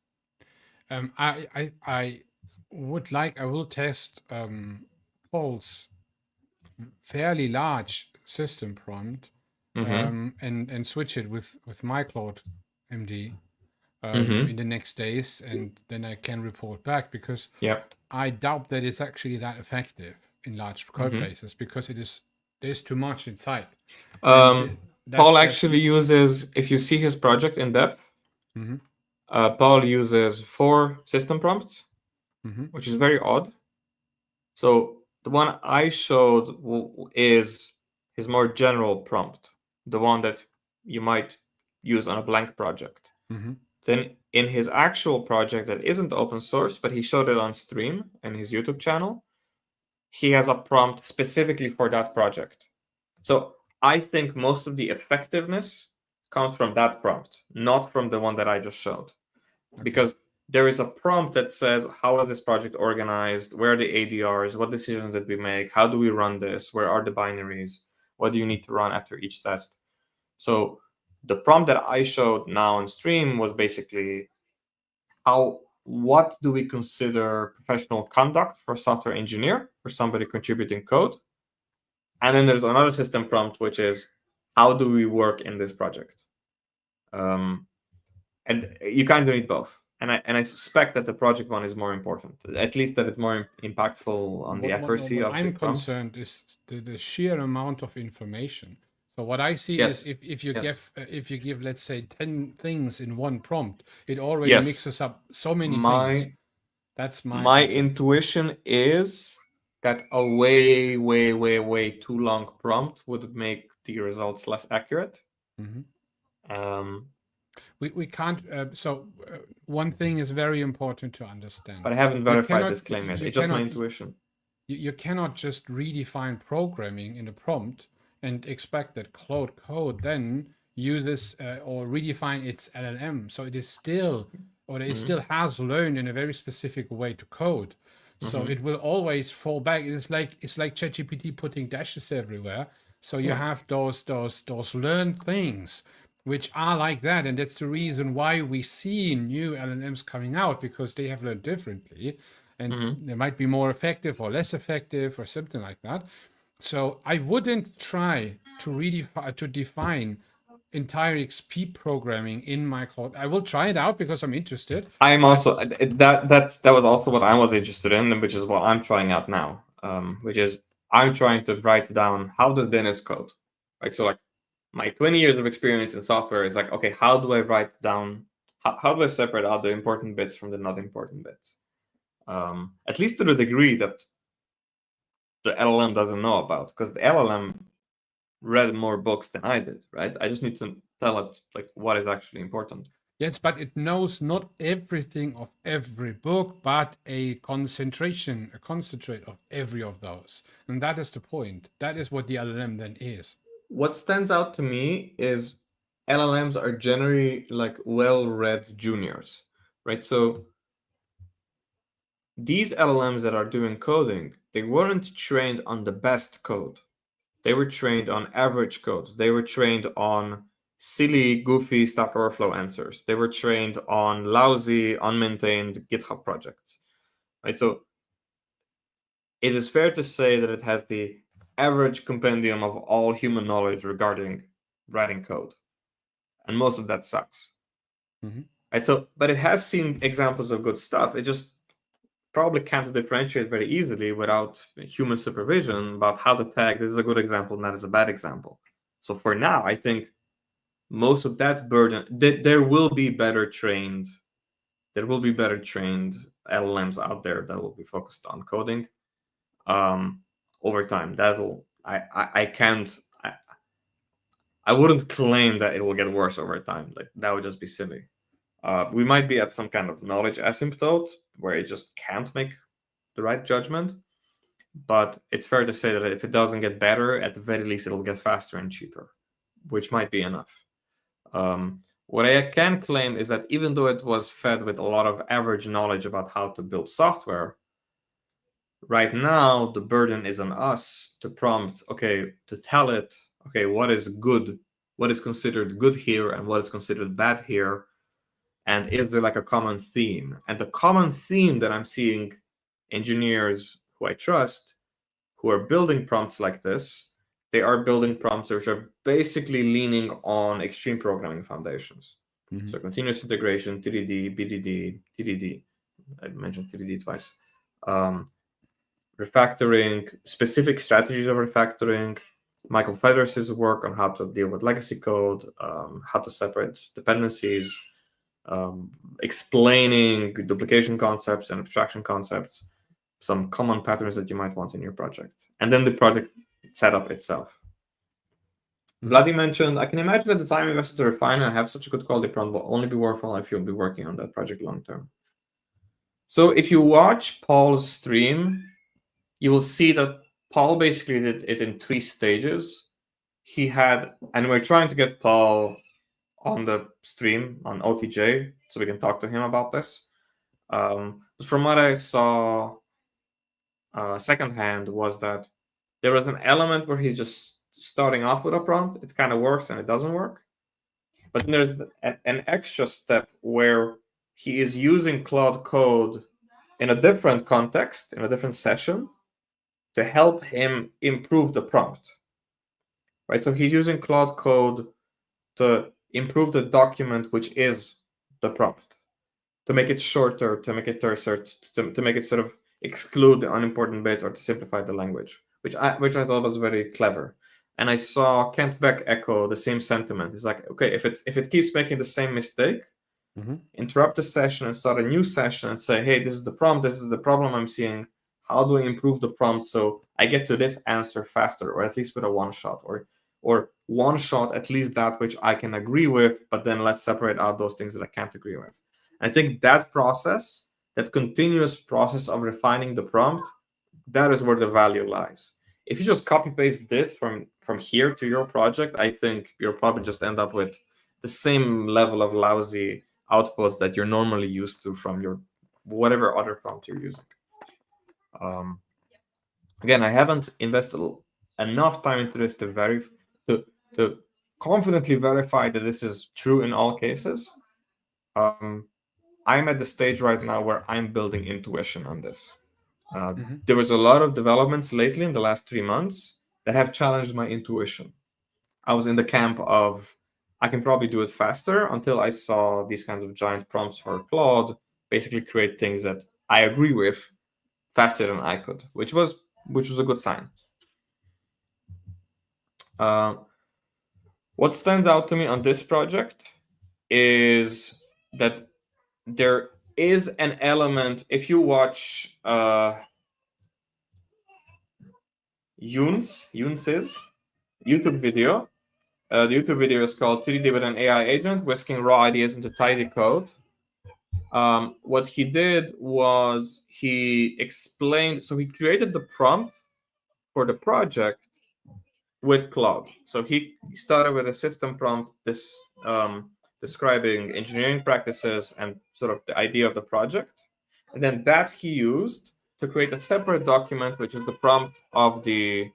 I will test Paul's fairly large system prompt and switch it with my Claude MD in the next days, and then I can report back, because I doubt that it's actually that effective in large code bases, because there's too much inside. Paul actually uses, if you see his project in depth, Paul uses 4 system prompts, which is very odd. So the one I showed is his more general prompt, the one that you might use on a blank project. Then in his actual project that isn't open source, but he showed it on stream in his YouTube channel, he has a prompt specifically for that project. So I think most of the effectiveness comes from that prompt, not from the one that I just showed. Because there is a prompt that says, how is this project organized? Where are the ADRs? What decisions did we make? How do we run this? Where are the binaries? What do you need to run after each test? So the prompt that I showed now on stream was basically what do we consider professional conduct for a software engineer, for somebody contributing code? And then there's another system prompt, which is, how do we work in this project? And you kind of need both. And I suspect that the project one is more important, at least that it's more impactful on the accuracy of the prompts. I'm concerned is the sheer amount of information. So what I see is if you give, let's say, 10 things in one prompt, it already mixes up so many things. That's my intuition is that a way too long prompt would make the results less accurate. We can't. One thing is very important to understand. But I haven't verified this claim yet. It's just my intuition. You cannot just redefine programming in a prompt and expect that Claude Code then uses or redefine its LLM. So it is still, or it still has learned in a very specific way to code. So it will always fall back. It's like ChatGPT putting dashes everywhere. So you have those learned things which are like that, and that's the reason why we see new LLMs coming out, because they have learned differently, and they might be more effective or less effective or something like that. So I wouldn't try to define entire XP programming in my Claude. I will try it out because I'm interested. I'm also that was also what I was interested in, which is what I'm trying out now. Which is I'm trying to write down, how does Dennis code, right? So like my 20 years of experience in software is like, okay, how do I write down? How do I separate out the important bits from the not important bits? At least to the degree that the LLM doesn't know about, because the LLM read more books than I did, right? I just need to tell it like what is actually important. Yes, but it knows not everything of every book, but a concentrate of every of those. And that is the point. That is what the LLM then is. What stands out to me is LLMs are generally like well-read juniors, right? So these LLMs that are doing coding, they weren't trained on the best code. They were trained on average code. They were trained on silly, goofy Stack Overflow answers. They were trained on lousy, unmaintained GitHub projects, right? So it is fair to say that it has the average compendium of all human knowledge regarding writing code, and most of that sucks. Right? So, but it has seen examples of good stuff. It just probably can't differentiate very easily without human supervision about how to tag this is a good example and that is a bad example. So for now, I think most of that burden, there will be better trained LLMs out there that will be focused on coding over time. I wouldn't claim that it will get worse over time. Like, that would just be silly. We might be at some kind of knowledge asymptote where it just can't make the right judgment. But it's fair to say that if it doesn't get better, at the very least, it'll get faster and cheaper, which might be enough. What I can claim is that even though it was fed with a lot of average knowledge about how to build software, right now the burden is on us to prompt, to tell it, what is good, what is considered good here, and what is considered bad here, and is there like a common theme? And the common theme that I'm seeing engineers who I trust, who are building prompts like this, they are building prompts which are basically leaning on extreme programming foundations. So continuous integration, TDD, BDD, TDD. I mentioned TDD twice. Refactoring, specific strategies of refactoring, Michael Federer's work on how to deal with legacy code, how to separate dependencies, explaining duplication concepts and abstraction concepts, some common patterns that you might want in your project, and then the project setup itself. Vladi mentioned, I can imagine that the time invested to refine and have such a good quality prompt will only be worthwhile if you'll be working on that project long term. So if you watch Paul's stream, you will see that Paul basically did it in 3 stages. He had, and we're trying to get Paul on the stream on OTJ so we can talk to him about this. But from what I saw secondhand was that there was an element where he's just starting off with a prompt. It kind of works and it doesn't work. But then there's an extra step where he is using Claude Code in a different context, in a different session, to help him improve the prompt. Right? So he's using Claude Code to improve the document, which is the prompt, to make it shorter, to make it terser, to make it sort of exclude the unimportant bits or to simplify the language, which I thought was very clever. And I saw Kent Beck echo the same sentiment. It's like, okay, if it keeps making the same mistake, interrupt the session and start a new session and say, hey, this is the prompt, this is the problem I'm seeing. How do I improve the prompt so I get to this answer faster, or at least with a one shot, or one shot at least that which I can agree with, but then let's separate out those things that I can't agree with. And I think that process, that continuous process of refining the prompt, that is where the value lies. If you just copy paste this from here to your project, I think you'll probably just end up with the same level of lousy outputs that you're normally used to from your whatever other prompt you're using. Again, I haven't invested enough time into this to confidently verify that this is true in all cases. I'm at the stage right now where I'm building intuition on this. There was a lot of developments lately in the last 3 months that have challenged my intuition. I was in the camp of, I can probably do it faster, until I saw these kinds of giant prompts for Claude basically create things that I agree with faster than I could, which was a good sign. What stands out to me on this project is that there is an element, if you watch Youn's YouTube video. The YouTube video is called TDD with an AI agent, whisking raw ideas into tidy code. What he did was he explained, so he created the prompt for the project with Claude. So he started with a system prompt, describing engineering practices and sort of the idea of the project. And then that he used to create a separate document, which is the prompt of the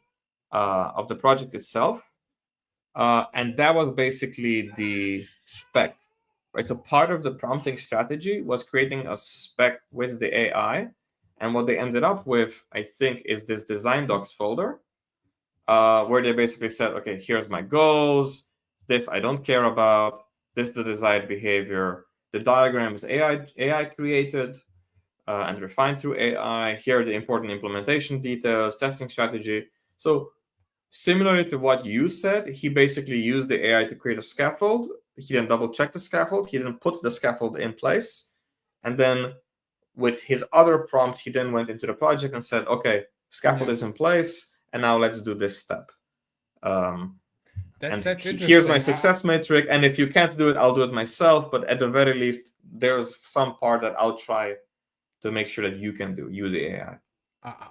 project itself. And that was basically the spec, right? So part of the prompting strategy was creating a spec with the AI. And what they ended up with, I think, is this design docs folder, where they basically said, okay, here's my goals. This I don't care about. This is the desired behavior. The diagram is AI created and refined through AI. Here are the important implementation details, testing strategy. So similarly to what you said, he basically used the AI to create a scaffold. He then double checked the scaffold. He then put the scaffold in place. And then with his other prompt, he then went into the project and said, okay, scaffold is in place. And now let's do this step. That's here's my interesting. success metric. And if you can't do it, I'll do it myself. But at the very least, there's some part that I'll try to make sure that you can do, you the AI.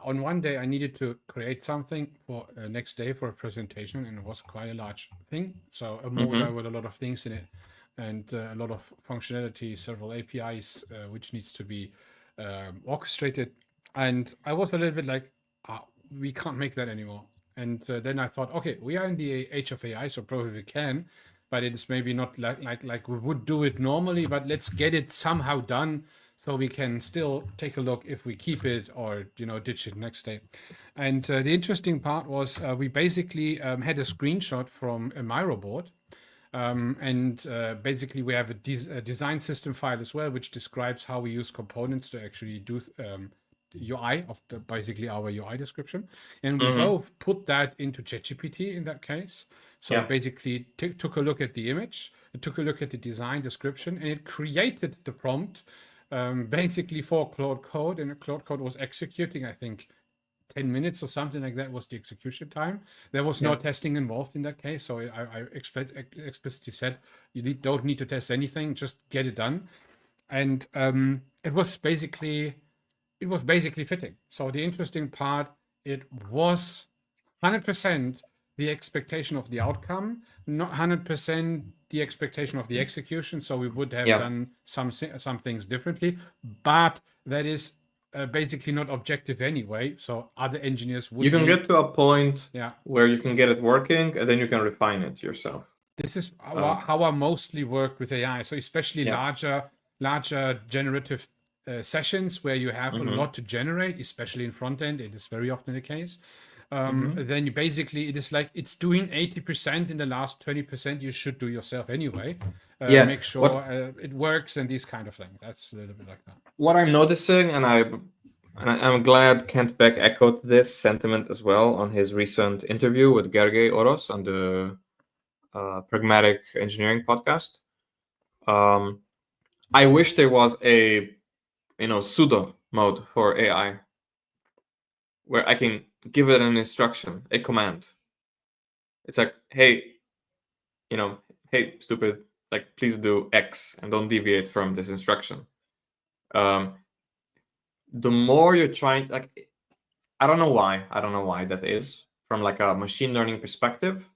On one day, I needed to create something for next day for a presentation, and it was quite a large thing. So a modal with a lot of things in it, and a lot of functionality, several APIs, which needs to be orchestrated. And I was a little bit like, we can't make that anymore. And then I thought, okay, we are in the age of AI, so probably we can, but it is maybe not like we would do it normally. But let's get it somehow done, so we can still take a look if we keep it or ditch it next day. And the interesting part was we basically had a screenshot from a Miro board. And basically we have a design system file as well, which describes how we use components to actually do UI of basically our UI description. And we both put that into ChatGPT in that case. So it basically took a look at the image, it took a look at the design description, and it created the prompt basically for Claude Code. And Claude Code was executing, I think, 10 minutes or something like that was the execution time. There was no testing involved in that case. So I explicitly said, you don't need to test anything, just get it done. And it was basically fitting. So the interesting part, it was 100% the expectation of the outcome, not 100% the expectation of the execution. So we would have done some things differently, but that is basically not objective anyway. So other engineers would. You can get to a point where you can get it working, and then you can refine it yourself. This is how I mostly work with AI. So especially larger generative sessions where you have a lot to generate, especially in front end, it is very often the case. Then you basically, it is like it's doing 80%, in the last 20% you should do yourself anyway. Make sure it works and these kind of things. That's a little bit like that. What I'm noticing, and I'm glad Kent Beck echoed this sentiment as well on his recent interview with Gergely Oros on the Pragmatic Engineering podcast. I wish there was a pseudo mode for AI where I can give it an instruction, a command. It's like, hey, hey, stupid, like, please do X and don't deviate from this instruction. The more you're trying, like, I don't know why that is from like a machine learning perspective,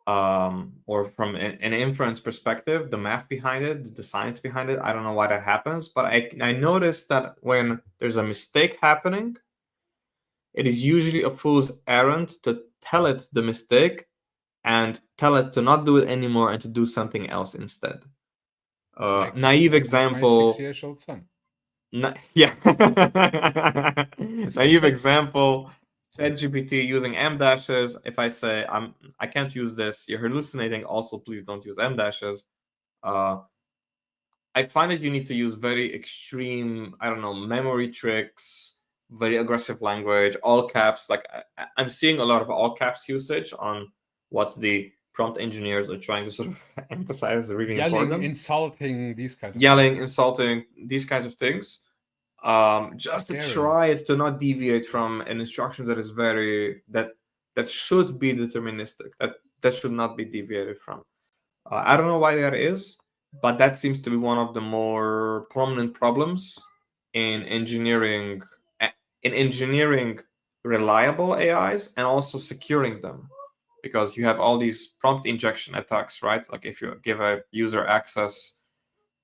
or from an inference perspective, the math behind it, the science behind it. I don't know why that happens, but I noticed that when there's a mistake happening, it is usually a fool's errand to tell it the mistake and tell it to not do it anymore and to do something else instead. Naive example. My 6-year-old son. Naive example. ChatGPT using M dashes. If I say I can't use this, you're hallucinating. Also, please don't use M dashes. I find that you need to use very extreme, memory tricks, very aggressive language, all caps. Like I'm seeing a lot of all caps usage on what the prompt engineers are trying to sort of emphasize. Really important. Insulting, these kinds of yelling, things. Insulting, these kinds of things. Just to try it to not deviate from an instruction that is very that should be deterministic, that should not be deviated from. I don't know why that is, but that seems to be one of the more prominent problems in engineering reliable AIs and also securing them, because you have all these prompt injection attacks, right? Like if you give a user access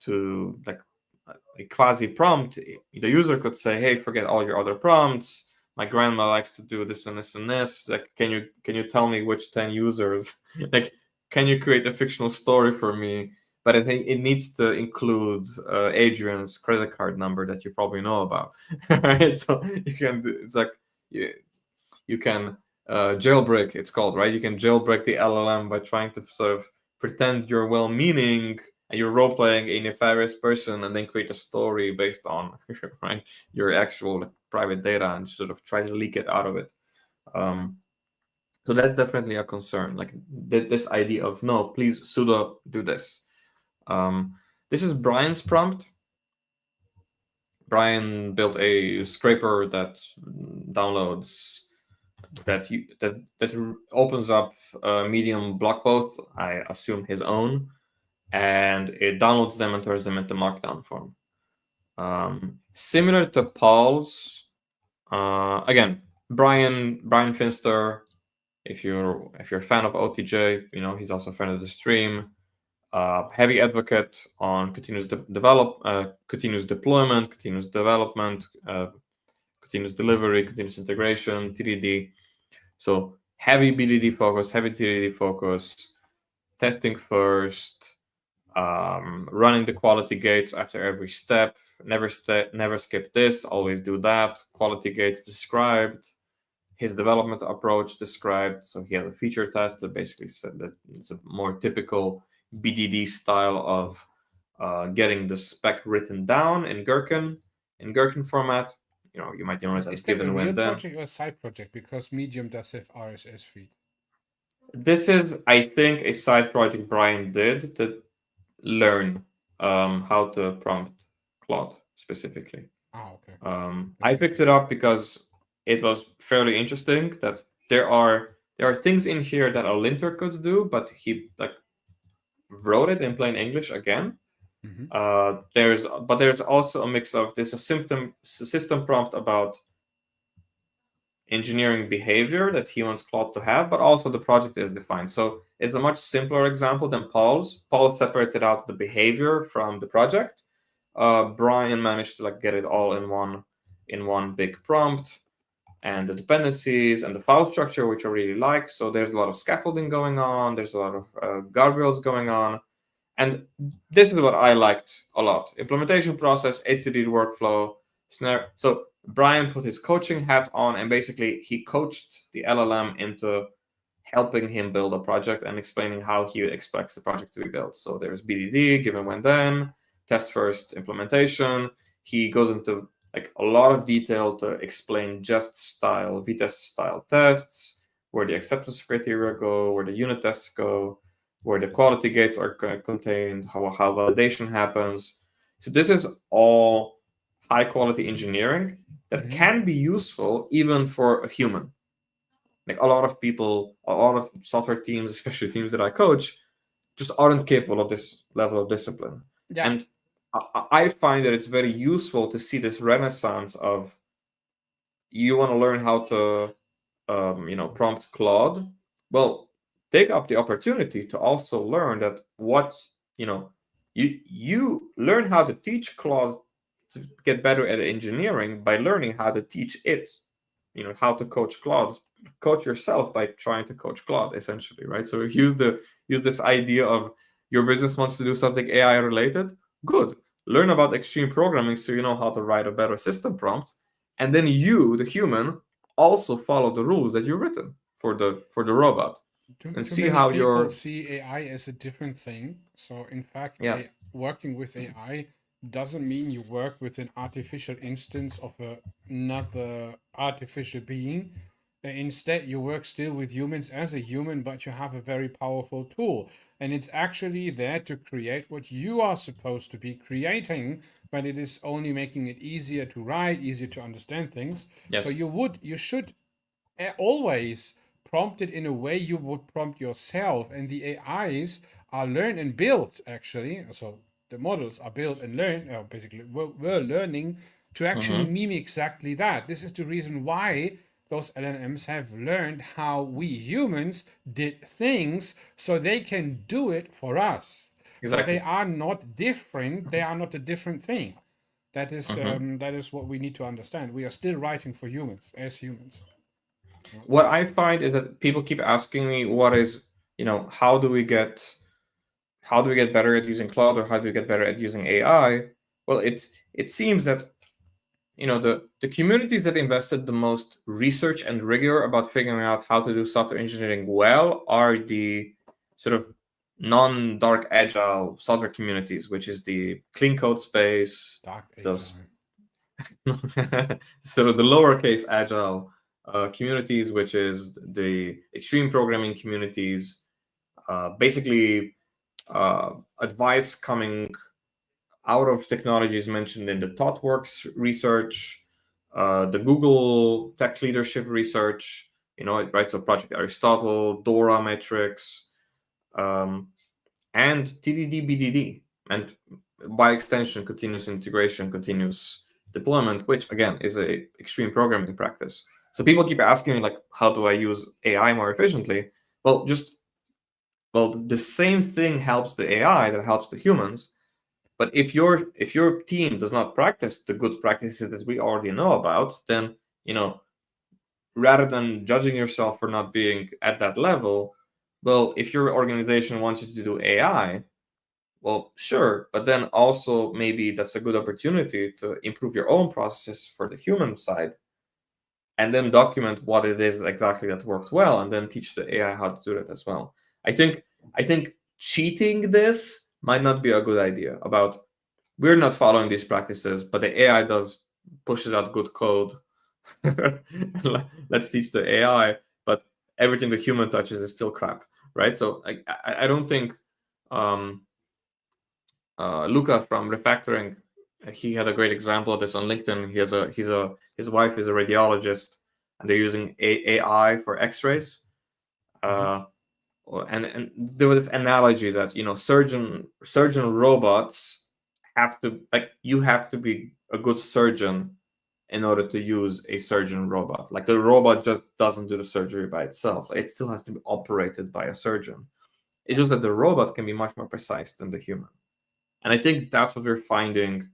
to like a quasi prompt, the user could say, hey, forget all your other prompts, my grandma likes to do this and this and this. Like, can you tell me which 10 users? Like, can you create a fictional story for me? But I think it needs to include Adrian's credit card number that you probably know about, right? So you can do, it's like you can jailbreak, it's called, right? You can jailbreak the LLM by trying to sort of pretend you're well-meaning and you're role-playing a nefarious person, and then create a story based on right your actual private data and sort of try to leak it out of it. So that's definitely a concern. Like this idea of no, please sudo do this. This is Brian's prompt. Brian built a scraper that downloads that opens up Medium blog posts, I assume his own, and it downloads them and turns them into Markdown form. Similar to Paul's, again, Brian Finster. If you're a fan of OTJ, he's also a fan of the stream. Heavy advocate on continuous deployment, continuous development, continuous delivery, continuous integration, TDD. So heavy BDD focus, heavy TDD focus, testing first, running the quality gates after every step. Never skip this. Always do that. Quality gates described. His development approach described. So he has a feature test that basically said that it's a more typical BDD style of getting the spec written down in Gherkin format. You might notice Is as that given a when real then. project or a side project? Because Medium does have RSS feed. This is, I think, a side project Brian did to learn how to prompt Claude specifically. Okay. I picked it up because it was fairly interesting that there are things in here that a linter could do, but he wrote it in plain English again. There's also a mix of there's a system prompt about engineering behavior that he wants Claude to have, but also the project is defined. So it's a much simpler example than Paul's. Paul separated out the behavior from the project. Brian managed to get it all in one big prompt, and the dependencies and the file structure, which I really like. So there's a lot of scaffolding going on. There's a lot of guardrails going on. And this is what I liked a lot. Implementation process, HTTP workflow, snare. So Brian put his coaching hat on, and basically he coached the LLM into helping him build a project and explaining how he expects the project to be built. So there's BDD, given when then, test first implementation. He goes into a lot of detail to explain just style, VTest style tests, where the acceptance criteria go, where the unit tests go, where the quality gates are contained, how validation happens. So this is all high quality engineering that can be useful even for a human. A lot of people, a lot of software teams, especially teams that I coach, just aren't capable of this level of discipline. Yeah. And I find that it's very useful to see this renaissance of you want to learn how to, prompt Claude. Well, take up the opportunity to also learn that you learn how to teach Claude to get better at engineering by learning how to teach it. How to coach Claude. Coach yourself by trying to coach Claude, essentially, right? So use this idea of your business wants to do something AI related. Good. Learn about extreme programming so you know how to write a better system prompt, and then you, the human, also follow the rules that you've written for the robot, and see how people see AI as a different thing. So in fact, working with AI doesn't mean you work with an artificial instance of another artificial being. Instead, you work still with humans as a human, but you have a very powerful tool. And it's actually there to create what you are supposed to be creating, but it is only making it easier to write, easier to understand things. Yes. So you should always prompt it in a way you would prompt yourself. And the AIs are learned and built, actually. So the models are built and learned, basically, we're learning to actually mimic exactly that. This is the reason why those LLMs have learned how we humans did things so they can do it for us. Exactly. So they are not different. They are not a different thing. That is what we need to understand. We are still writing for humans, as humans. What I find is that people keep asking me, how do we get better at using Claude, or how do we get better at using AI? Well, it seems that the communities that invested the most research and rigor about figuring out how to do software engineering well are the sort of non-dark agile software communities, which is the clean code space, Dark those agile. sort of the lowercase agile communities, which is the extreme programming communities, basically advice coming out of technologies mentioned in the ThoughtWorks research, the Google Tech Leadership research, right? So Project Aristotle, Dora metrics, and TDD BDD, and by extension, continuous integration, continuous deployment, which again is a extreme programming practice. So people keep asking me, like, how do I use AI more efficiently? Well, the same thing helps the AI that helps the humans. But if your team does not practice the good practices that we already know about, then rather than judging yourself for not being at that level, well, if your organization wants you to do AI, well, sure, but then also maybe that's a good opportunity to improve your own processes for the human side, and then document what it is exactly that worked well, and then teach the AI how to do that as well. I think cheating this might not be a good idea. We're not following these practices, but the AI pushes out good code. Let's teach the AI, but everything the human touches is still crap, right? So I don't think Luca from Refactoring, he had a great example of this on LinkedIn. His wife is a radiologist, and they're using AI for X-rays. And there was this analogy that surgeon robots you have to be a good surgeon in order to use a surgeon robot. Like, the robot just doesn't do the surgery by itself. It still has to be operated by a surgeon. It's just that the robot can be much more precise than the human. And I think that's what we're finding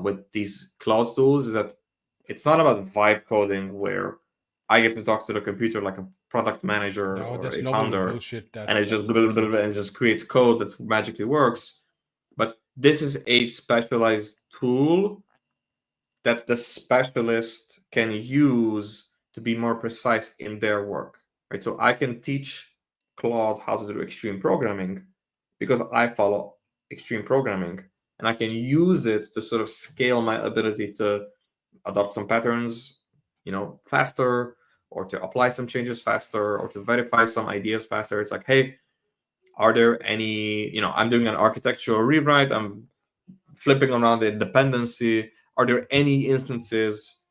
with these Claude tools, is that it's not about vibe coding where I get to talk to the computer like a product manager or a founder, and it just creates code that magically works. But this is a specialized tool that the specialist can use to be more precise in their work, right? So I can teach Claude how to do extreme programming because I follow extreme programming, and I can use it to sort of scale my ability to adopt some patterns, faster, or to apply some changes faster, or to verify some ideas faster. It's like, hey, are there any, I'm doing an architectural rewrite, I'm flipping around the dependency. Are there any instances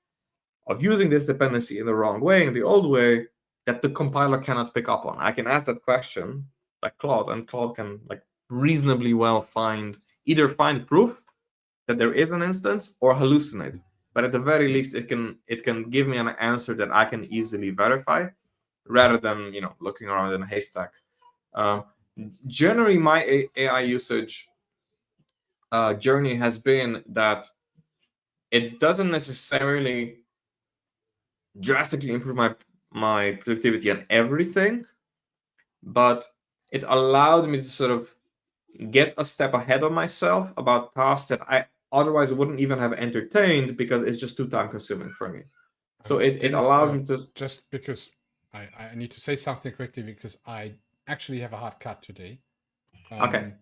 of using this dependency in the wrong way, in the old way, that the compiler cannot pick up on? I can ask that question like Claude, and Claude can reasonably well find proof that there is an instance or hallucinate. But at the very least, it can give me an answer that I can easily verify, rather than looking around in a haystack. Generally, my AI usage journey has been that it doesn't necessarily drastically improve my productivity and everything, but it allowed me to sort of get a step ahead of myself about tasks that I otherwise wouldn't even have entertained because it's just too time consuming for me. So it allows me to... Just because I need to say something quickly, because I actually have a hard cut today. Okay.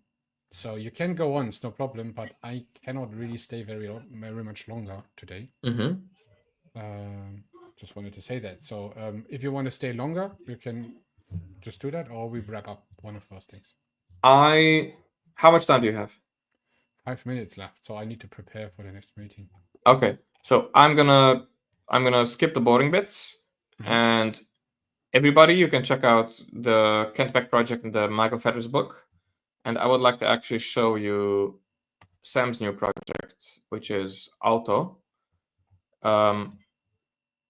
So you can go on, it's no problem, but I cannot really stay very much longer today. Just wanted to say that. So if you want to stay longer, you can just do that, or we wrap up one of those things. How much time do you have? 5 minutes left, so I need to prepare for the next meeting. Okay, so I'm gonna skip the boring bits, and everybody, you can check out the Kent Beck project and the Michael Fetters book. And I would like to actually show you Sam's new project, which is Auto.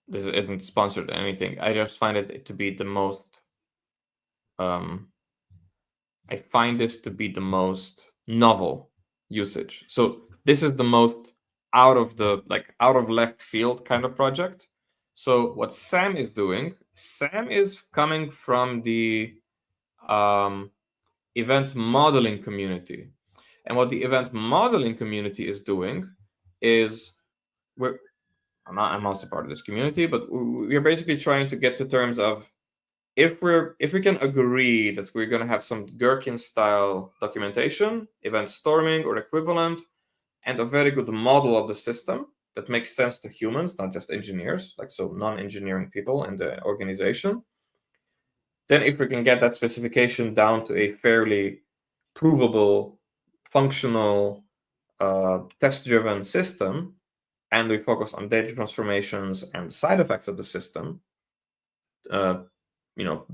This isn't sponsored or anything. I just find it to be the most... I find this to be the most novel usage. So this is the most out of left field kind of project. So what Sam is doing, Sam is coming from the event modeling community. And what the event modeling community is doing is I'm also part of this community, but we're basically trying to get to terms of if we can agree that we're going to have some Gherkin style documentation, event storming or equivalent, and a very good model of the system that makes sense to humans, not just engineers, like so non-engineering people in the organization. Then if we can get that specification down to a fairly provable, functional, test-driven system, and we focus on data transformations and side effects of the system,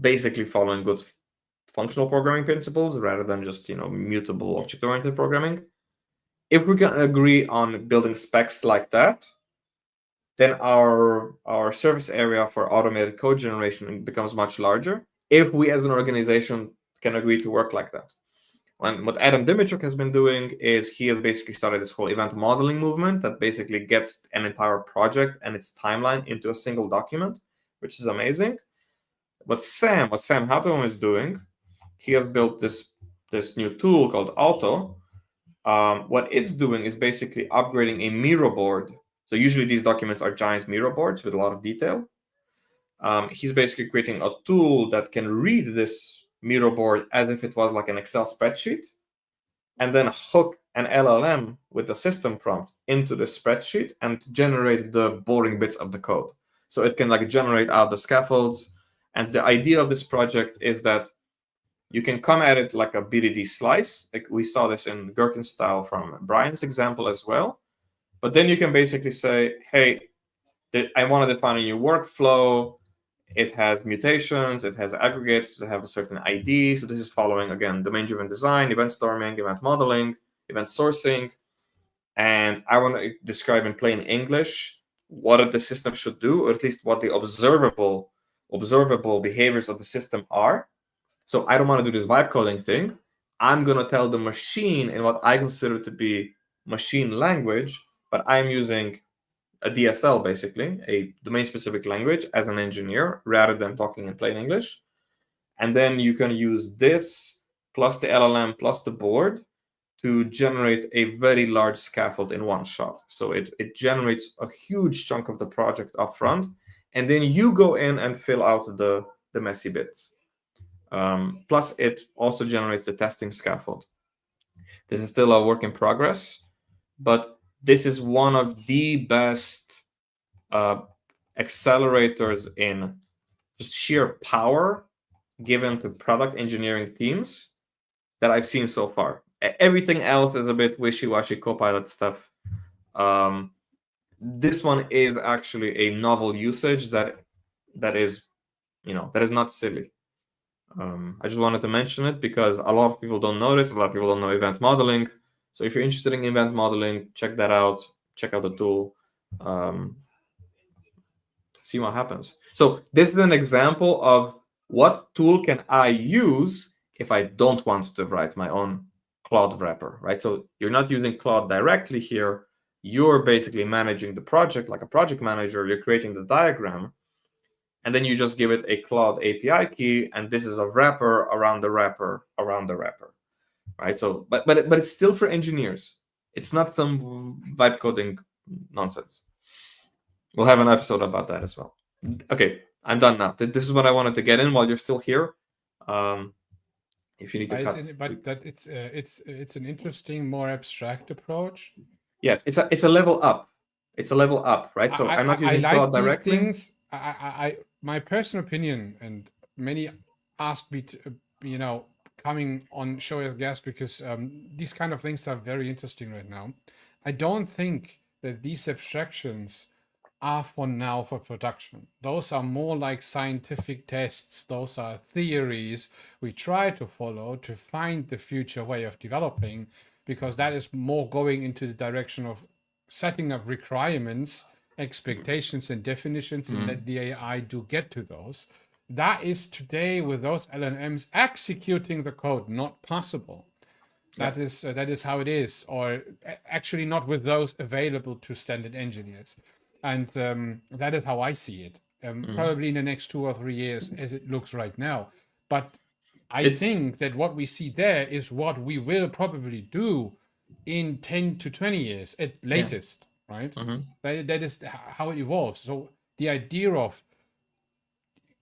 basically following good functional programming principles rather than just mutable object-oriented programming. If we can agree on building specs like that, then our surface area for automated code generation becomes much larger. If we as an organization can agree to work like that. And what Adam Dimitruk has been doing is he has basically started this whole event modeling movement that basically gets an entire project and its timeline into a single document, which is amazing. What Sam Hatton is doing, he has built this new tool called Auto. What it's doing is basically upgrading a Miro board. So usually these documents are giant Miro boards with a lot of detail. He's basically creating a tool that can read this Miro board as if it was like an Excel spreadsheet, and then hook an LLM with the system prompt into the spreadsheet and generate the boring bits of the code. So it can like generate out the scaffolds. And the idea of this project is that you can come at it like a BDD slice. Like we saw this in Gherkin style from Brian's example as well. But then you can basically say, hey, I want to define a new workflow. It has mutations, it has aggregates that have a certain ID. So this is following, again, domain-driven design, event storming, event modeling, event sourcing. And I want to describe in plain English what the system should do, or at least what the observable behaviors of the system are. So I don't want to do this vibe coding thing. I'm going to tell the machine in what I consider to be machine language, but I'm using a DSL, basically, a domain-specific language as an engineer, rather than talking in plain English. And then you can use this plus the LLM plus the board to generate a very large scaffold in one shot. So it generates a huge chunk of the project up front, and then you go in and fill out the messy bits. Plus, it also generates the testing scaffold. This is still a work in progress, but this is one of the best accelerators in just sheer power given to product engineering teams that I've seen so far. Everything else is a bit wishy-washy Copilot stuff. This one is actually a novel usage that is not silly. I just wanted to mention it because a lot of people don't know this. A lot of people don't know event modeling. So if you're interested in event modeling, check that out. Check out the tool. See what happens. So this is an example of what tool can I use if I don't want to write my own Claude wrapper, right? So you're not using Claude directly here. You're basically managing the project like a project manager. You're creating the diagram. And then you just give it a Claude API key, and this is a wrapper around the wrapper around the wrapper, right? So, but it's still for engineers. It's not some vibe coding nonsense. We'll have an episode about that as well. Okay, I'm done now. This is what I wanted to get in while you're still here. If you need to cut, but that it's an interesting, more abstract approach. Yes, it's a level up. It's a level up, right? So I'm not using Claude directly. Things. My personal opinion, and many ask me to, coming on show as guest because these kind of things are very interesting right now. I don't think that these abstractions are for now for production. Those are more like scientific tests. Those are theories we try to follow to find the future way of developing, because that is more going into the direction of setting up requirements, expectations, and definitions, and let the AI do get to those. That is today with those LLMs executing the code not possible. That is how it is, or actually not with those available to standard engineers, and that is how I see it. Probably in the next 2 or 3 years, as it looks right now. But I think that what we see there is what we will probably do in 10 to 20 years at latest, right? That is how it evolves. So the idea of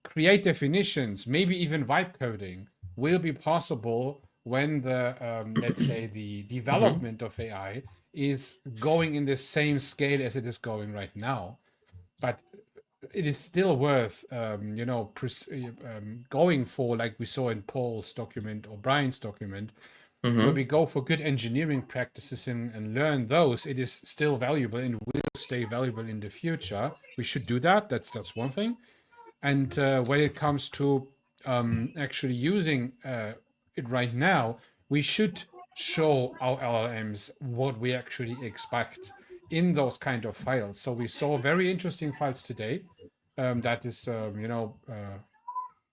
create definitions, maybe even vibe coding, will be possible when the let's say the development of AI is going in the same scale as it is going right now. But it is still worth going for, like we saw in Paul's document or Brian's document, where we go for good engineering practices and learn those. It is still valuable and will stay valuable in the future. We should do that. That's one thing. And when it comes to actually using it right now, we should show our LLMs what we actually expect in those kind of files. So we saw very interesting files today. That is, I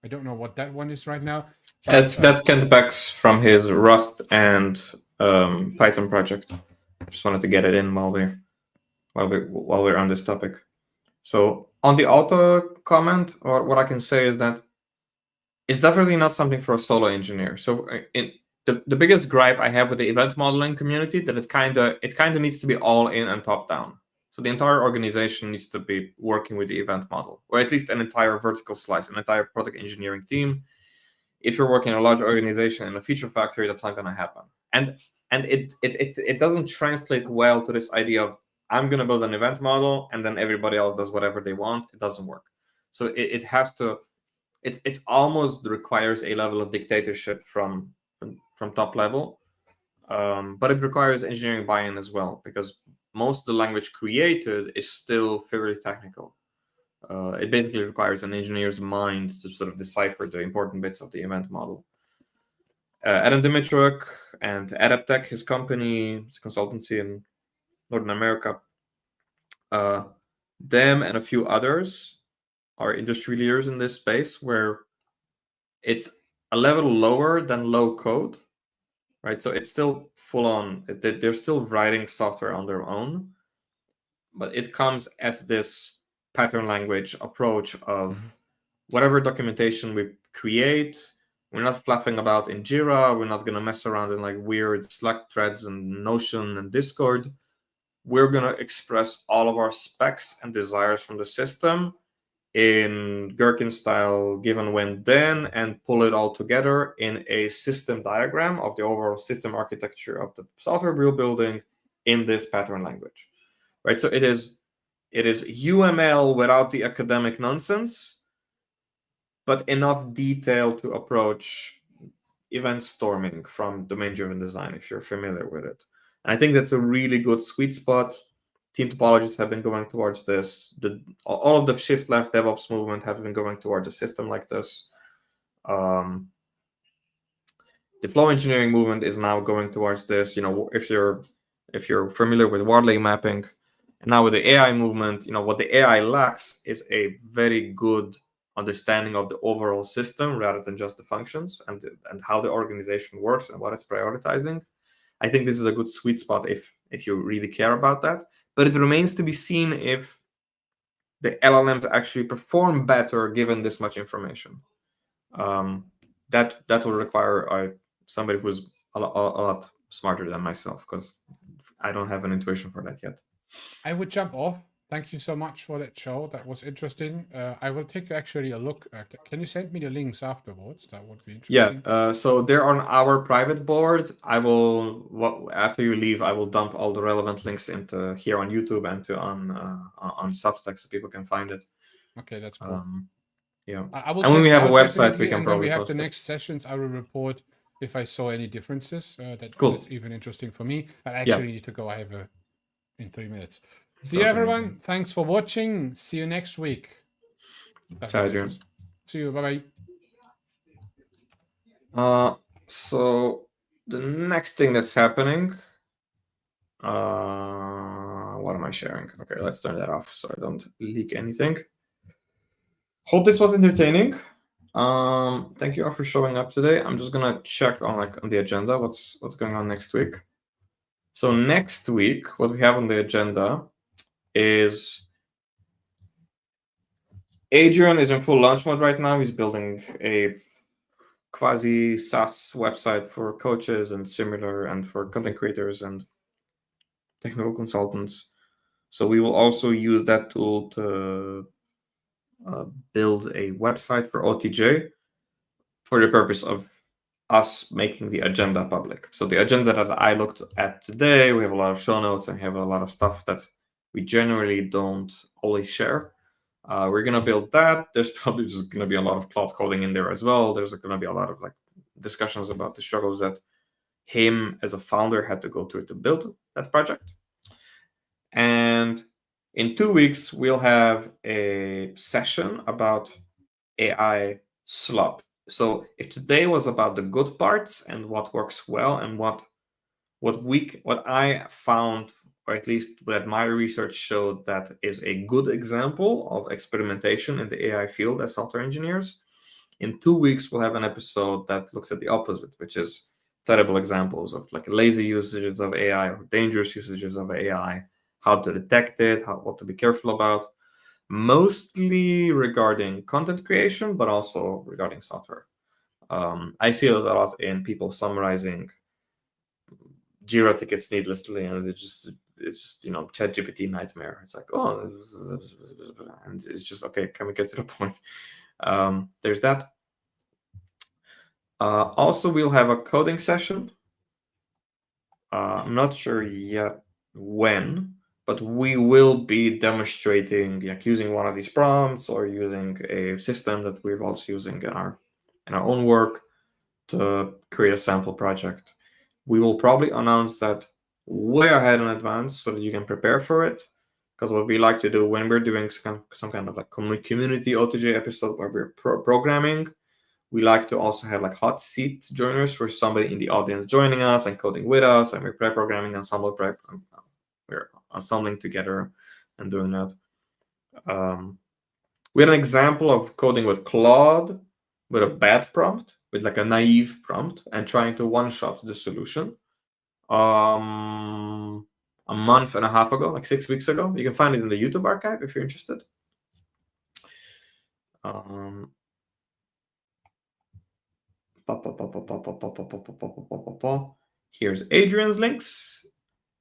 don't know what that one is right now. But, that's Kent Beck's from his Rust and Python project. I just wanted to get it in while we're on this topic. So on the auto comment, or what I can say is that it's definitely not something for a solo engineer. So the biggest gripe I have with the event modeling community that it kind of needs to be all in and top down. So the entire organization needs to be working with the event model, or at least an entire vertical slice, an entire product engineering team. If you're working in a large organization in a feature factory, that's not going to happen. And it doesn't translate well to this idea of I'm going to build an event model and then everybody else does whatever they want. It doesn't work. So it almost requires a level of dictatorship from top level, but it requires engineering buy-in as well, because most of the language created is still fairly technical. It basically requires an engineer's mind to sort of decipher the important bits of the event model. Adam Dimitruk and Adaptech, his company, his consultancy in Northern America, them and a few others are industry leaders in this space, where it's a level lower than low code, right? So it's still full on. They're still writing software on their own, but it comes at this pattern language approach of whatever documentation we create, we're not fluffing about in Jira. We're not going to mess around in like weird Slack threads and Notion and Discord. We're going to express all of our specs and desires from the system in Gherkin style, given when then, and pull it all together in a system diagram of the overall system architecture of the software we're building in this pattern language, right? So it is UML without the academic nonsense, but enough detail to approach event storming from domain-driven design, if you're familiar with it. And I think that's a really good sweet spot. Team topologists have been going towards this. All of the shift left DevOps movement have been going towards a system like this. The flow engineering movement is now going towards this. If you're familiar with Wardley mapping, and now with the AI movement, what the AI lacks is a very good understanding of the overall system rather than just the functions and how the organization works and what it's prioritizing. I think this is a good sweet spot if you really care about that. But it remains to be seen if the LLMs actually perform better given this much information. That will require somebody who's a lot smarter than myself, because I don't have an intuition for that yet. I would jump off. Thank you so much for that show. That was interesting. I will take actually a look. Can you send me the links afterwards? That would be interesting. Yeah. So they're on our private board. I will, after you leave, I will dump all the relevant links into here on YouTube and on Substack so people can find it. Okay, that's cool. Yeah. I will. And when we have a website, we can probably when we have post the it. next sessions, I will report if I saw any differences. Cool. That's even interesting for me. I actually need to go. I have in 3 minutes. See you, everyone. Thanks for watching. See you next week. Ciao, Adrian. See you. Bye-bye. So the next thing that's happening, what am I sharing? Okay, let's turn that off so I don't leak anything. Hope this was entertaining. Thank you all for showing up today. I'm just gonna check on the agenda what's going on next week. So next week, what we have on the agenda is Adrian is in full launch mode right now. He's building a quasi SaaS website for coaches and similar, and for content creators and technical consultants. So we will also use that tool to build a website for OTJ for the purpose of us making the agenda public. So the agenda that I looked at today, we have a lot of show notes and have a lot of stuff that we generally don't always share. We're going to build that. There's probably just going to be a lot of Claude coding in there as well. There's going to be a lot of discussions about the struggles that him as a founder had to go through to build that project. And in 2 weeks, we'll have a session about AI slop. So if today was about the good parts and what works well and what I found, or at least what my research showed, that is a good example of experimentation in the AI field as software engineers. In 2 weeks, we'll have an episode that looks at the opposite, which is terrible examples of lazy usages of AI or dangerous usages of AI, how to detect it, what to be careful about, mostly regarding content creation, but also regarding software. I see it a lot in people summarizing Jira tickets needlessly, and it's just ChatGPT nightmare. It's like, oh, and it's just, okay, can we get to the point? There's that. Also, we'll have a coding session. I'm not sure yet when, but we will be demonstrating using one of these prompts or using a system that we're also using in our own work to create a sample project. We will probably announce that way ahead in advance so that you can prepare for it. Because what we like to do when we're doing some kind of community OTJ episode where we're programming, we like to also have hot seat joiners for somebody in the audience joining us and coding with us, and we're pre-programming ensemble prep. We're assembling together and doing that. We had an example of coding with Claude with a bad prompt, with a naive prompt, and trying to one-shot the solution. A month and a half ago, 6 weeks ago. You can find it in the YouTube archive if you're interested. Here's Adrian's links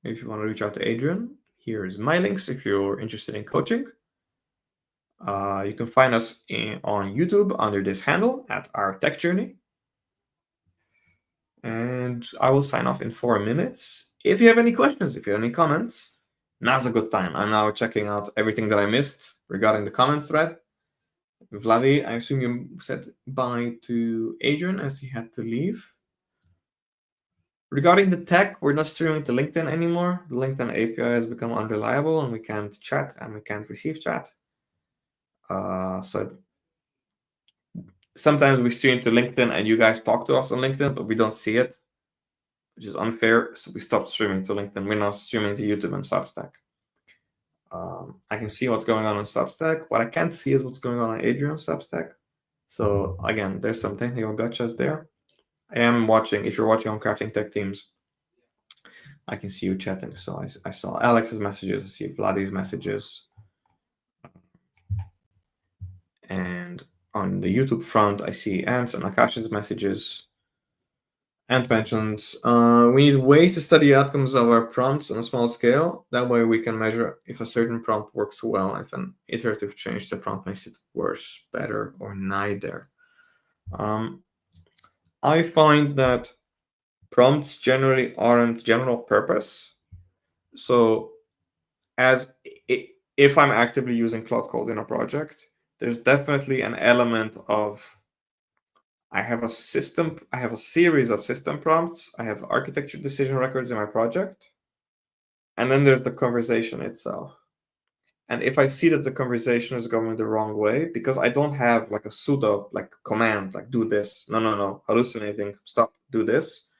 if you want to reach out to Adrian. Here's my links if you're interested in coaching. You can find us on YouTube under this handle at Our Tech Journey. And I will sign off in 4 minutes. If you have any questions, if you have any comments, now's a good time. I'm now checking out everything that I missed regarding the comment thread. Vladi, I assume you said bye to Adrian as he had to leave. Regarding the tech, we're not streaming to LinkedIn anymore. The LinkedIn API has become unreliable and we can't chat and we can't receive chat. So sometimes we stream to LinkedIn and you guys talk to us on LinkedIn, but we don't see it, which is unfair. So we stopped streaming to LinkedIn. We're not streaming to YouTube and Substack. I can see what's going on Substack. What I can't see is what's going on Adrian's Substack. So again, there's some technical gotchas there. I am watching, if you're watching on Crafting Tech Teams, I can see you chatting. So I saw Alex's messages, I see Vladi's messages. And on the YouTube front, I see Ant's and Akash's messages. Ant mentions, we need ways to study outcomes of our prompts on a small scale. That way we can measure if a certain prompt works well, if an iterative change to the prompt makes it worse, better, or neither. I find that prompts generally aren't general purpose. So if I'm actively using Claude Code in a project, there's definitely an element of I have a series of system prompts. I have architecture decision records in my project. And then there's the conversation itself. And if I see that the conversation is going the wrong way, because I don't have a pseudo command, do this. No, hallucinating, stop, do this.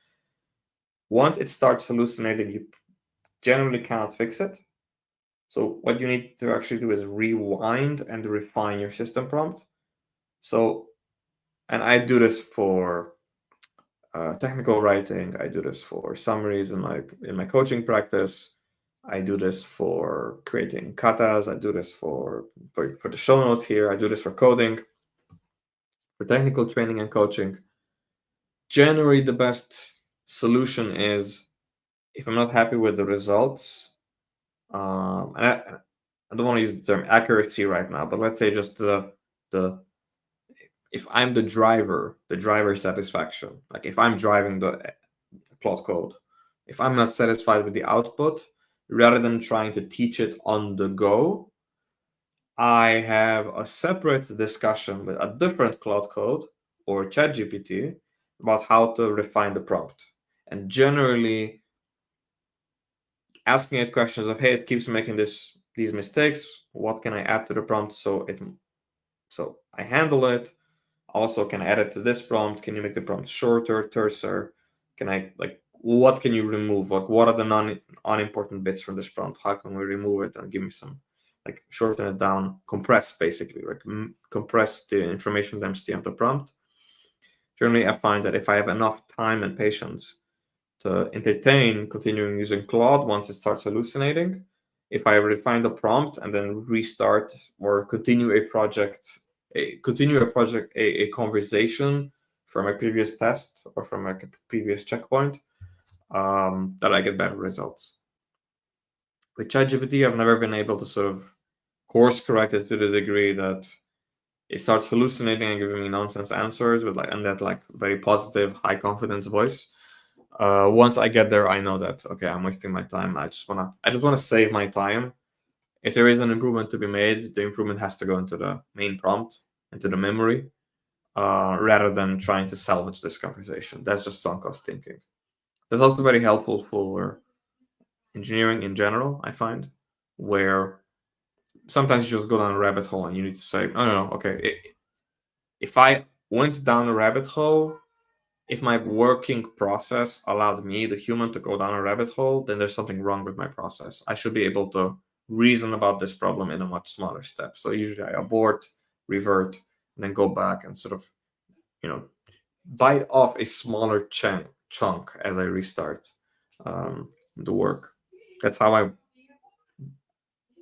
Once it starts hallucinating, you generally cannot fix it. So what you need to actually do is rewind and refine your system prompt. So And I do this for technical writing. I do this for summaries in my coaching practice. I do this for creating katas. I do this for the show notes here. I do this for coding, for technical training and coaching. Generally, the best solution is, if I'm not happy with the results, and I don't want to use the term accuracy right now, but let's say just the if I'm the driver satisfaction, like if I'm driving the Claude Code, if I'm not satisfied with the output, rather than trying to teach it on the go, I have a separate discussion with a different Claude Code or ChatGPT about how to refine the prompt. And generally asking it questions of, hey, it keeps making these mistakes. What can I add to the prompt so I handle it? Also, can I add it to this prompt? Can you make the prompt shorter, terser? Can I, what can you remove? Like, what are the unimportant bits from this prompt? How can we remove it and give me some, shorten it down, compress, basically, compress the information density of the prompt. Generally, I find that if I have enough time and patience to entertain continuing using Claude once it starts hallucinating, if I refine the prompt and then restart or continue a conversation from a previous test or from a previous checkpoint, that I get better results. With ChatGPT, I've never been able to sort of course correct it to the degree that it starts hallucinating and giving me nonsense answers with that very positive, high confidence voice. Once I get there, I know that, okay, I'm wasting my time. I just wanna save my time. If there is an improvement to be made, the improvement has to go into the main prompt, into the memory, rather than trying to salvage this conversation. That's just sunk cost thinking. That's also very helpful for engineering in general, I find, where sometimes you just go down a rabbit hole and you need to say, no, okay, if I went down a rabbit hole, if my working process allowed me, the human, to go down a rabbit hole, then there's something wrong with my process. I should be able to reason about this problem in a much smaller step. So usually I abort, revert, and then go back and sort of, bite off a smaller chunk as I restart the work. That's how I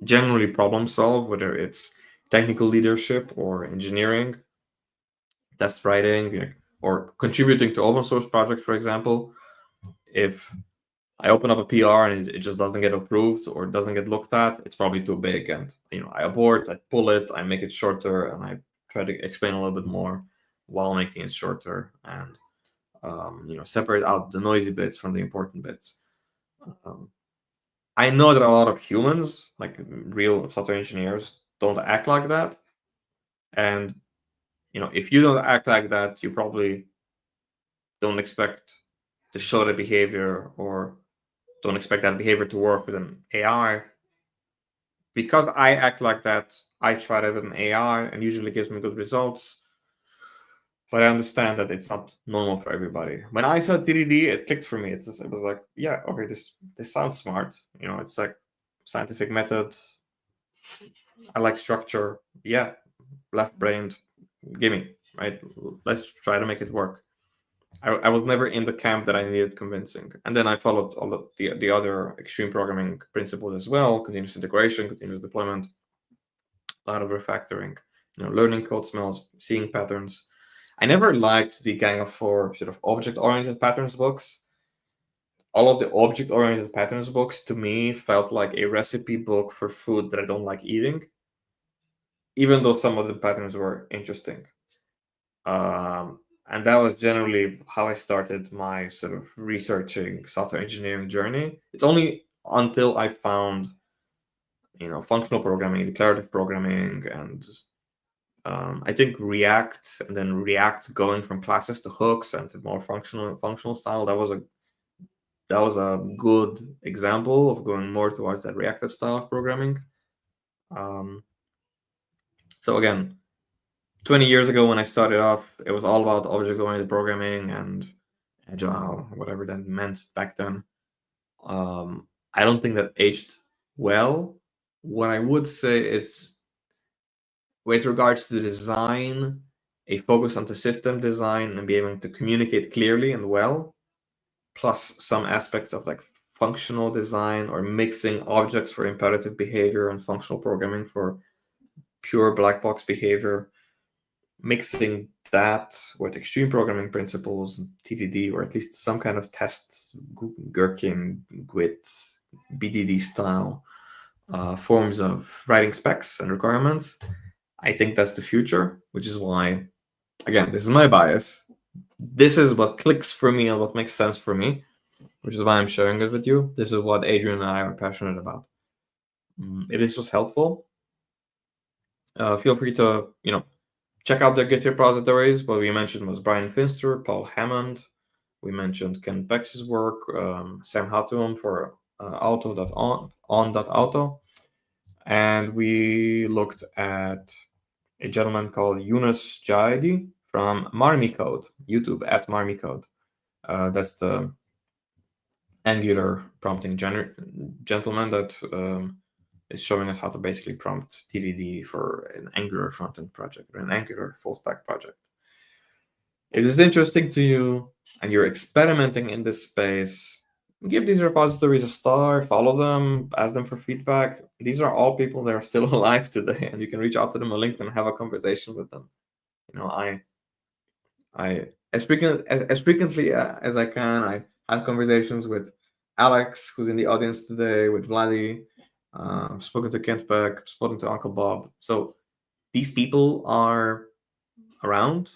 generally problem solve, whether it's technical leadership or engineering, test writing, or contributing to open source projects, for example. If I open up a PR and it just doesn't get approved or doesn't get looked at, it's probably too big. And, I abort, I pull it, I make it shorter, and I try to explain a little bit more while making it shorter, and, separate out the noisy bits from the important bits. I know that a lot of humans, like real software engineers, don't act like that. And, if you don't act like that, you probably don't expect to show the behavior or don't expect that behavior to work with an AI. Because I act like that, I try that with an AI and usually gives me good results. But I understand that it's not normal for everybody. When I saw TDD, it clicked for me. It was like, yeah, okay, this sounds smart. It's like scientific method. I like structure. Yeah, left-brained. Gimme, right? Let's try to make it work. I was never in the camp that I needed convincing. And then I followed all of the other extreme programming principles as well: continuous integration, continuous deployment, a lot of refactoring, learning code smells, seeing patterns. I never liked the Gang of Four sort of object-oriented patterns books. All of the object-oriented patterns books, to me, felt like a recipe book for food that I don't like eating, even though some of the patterns were interesting. And that was generally how I started my sort of researching software engineering journey. It's only until I found, functional programming, declarative programming, and I think React, and then React going from classes to hooks and to more functional style. That was a good example of going more towards that reactive style of programming. So again, 20 years ago when I started off, it was all about object-oriented programming and agile, whatever that meant back then. I don't think that aged well. What I would say is, with regards to design, a focus on the system design and be able to communicate clearly and well, plus some aspects of like functional design or mixing objects for imperative behavior and functional programming for pure black box behavior, mixing that with extreme programming principles, TDD, or at least some kind of test, Gherkin, GWT, BDD style forms of writing specs and requirements. I think that's the future, which is why, again, this is my bias. This is what clicks for me and what makes sense for me, which is why I'm sharing it with you. This is what Adrian and I are passionate about. If this was helpful, feel free to, check out the Git repositories. What we mentioned was Brian Finster, Paul Hammond. We mentioned Ken Bex's work, Sam Hatum for auto.on.auto. And we looked at a gentleman called Yunus Jaidi from Marmy Code, YouTube at Marmy Code. That's the Angular prompting gentleman that is showing us how to basically prompt TDD for an Angular frontend project or an Angular full stack project. If this is interesting to you and you're experimenting in this space, give these repositories a star, follow them, ask them for feedback. These are all people that are still alive today, and you can reach out to them on LinkedIn and have a conversation with them. I as frequently as I can, I have conversations with Alex, who's in the audience today, with Vladdy. I've spoken to Kent Beck, spoken to Uncle Bob. So these people are around.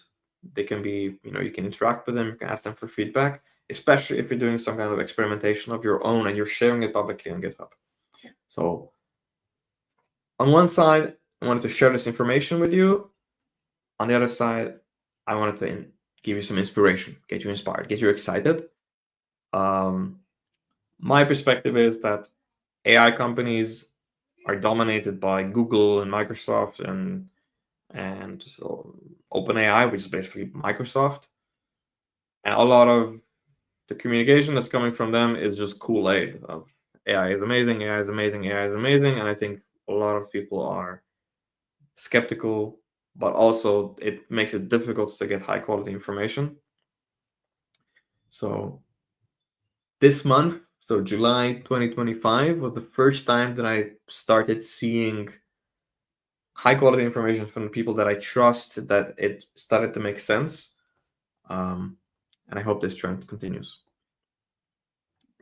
They can be, you can interact with them, you can ask them for feedback, especially if you're doing some kind of experimentation of your own and you're sharing it publicly on GitHub. So on one side, I wanted to share this information with you. On the other side, I wanted to give you some inspiration, get you inspired, get you excited. My perspective is that AI companies are dominated by Google and Microsoft and so OpenAI, which is basically Microsoft. And a lot of the communication that's coming from them is just Kool-Aid of AI is amazing, AI is amazing, AI is amazing. And I think a lot of people are skeptical, but also it makes it difficult to get high quality information. So this month, so July 2025, was the first time that I started seeing high quality information from people that I trust, that it started to make sense. And I hope this trend continues.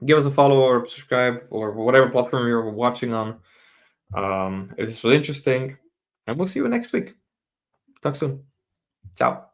Give us a follow or subscribe or whatever platform you're watching on. If this was interesting, and we'll see you next week. Talk soon. Ciao.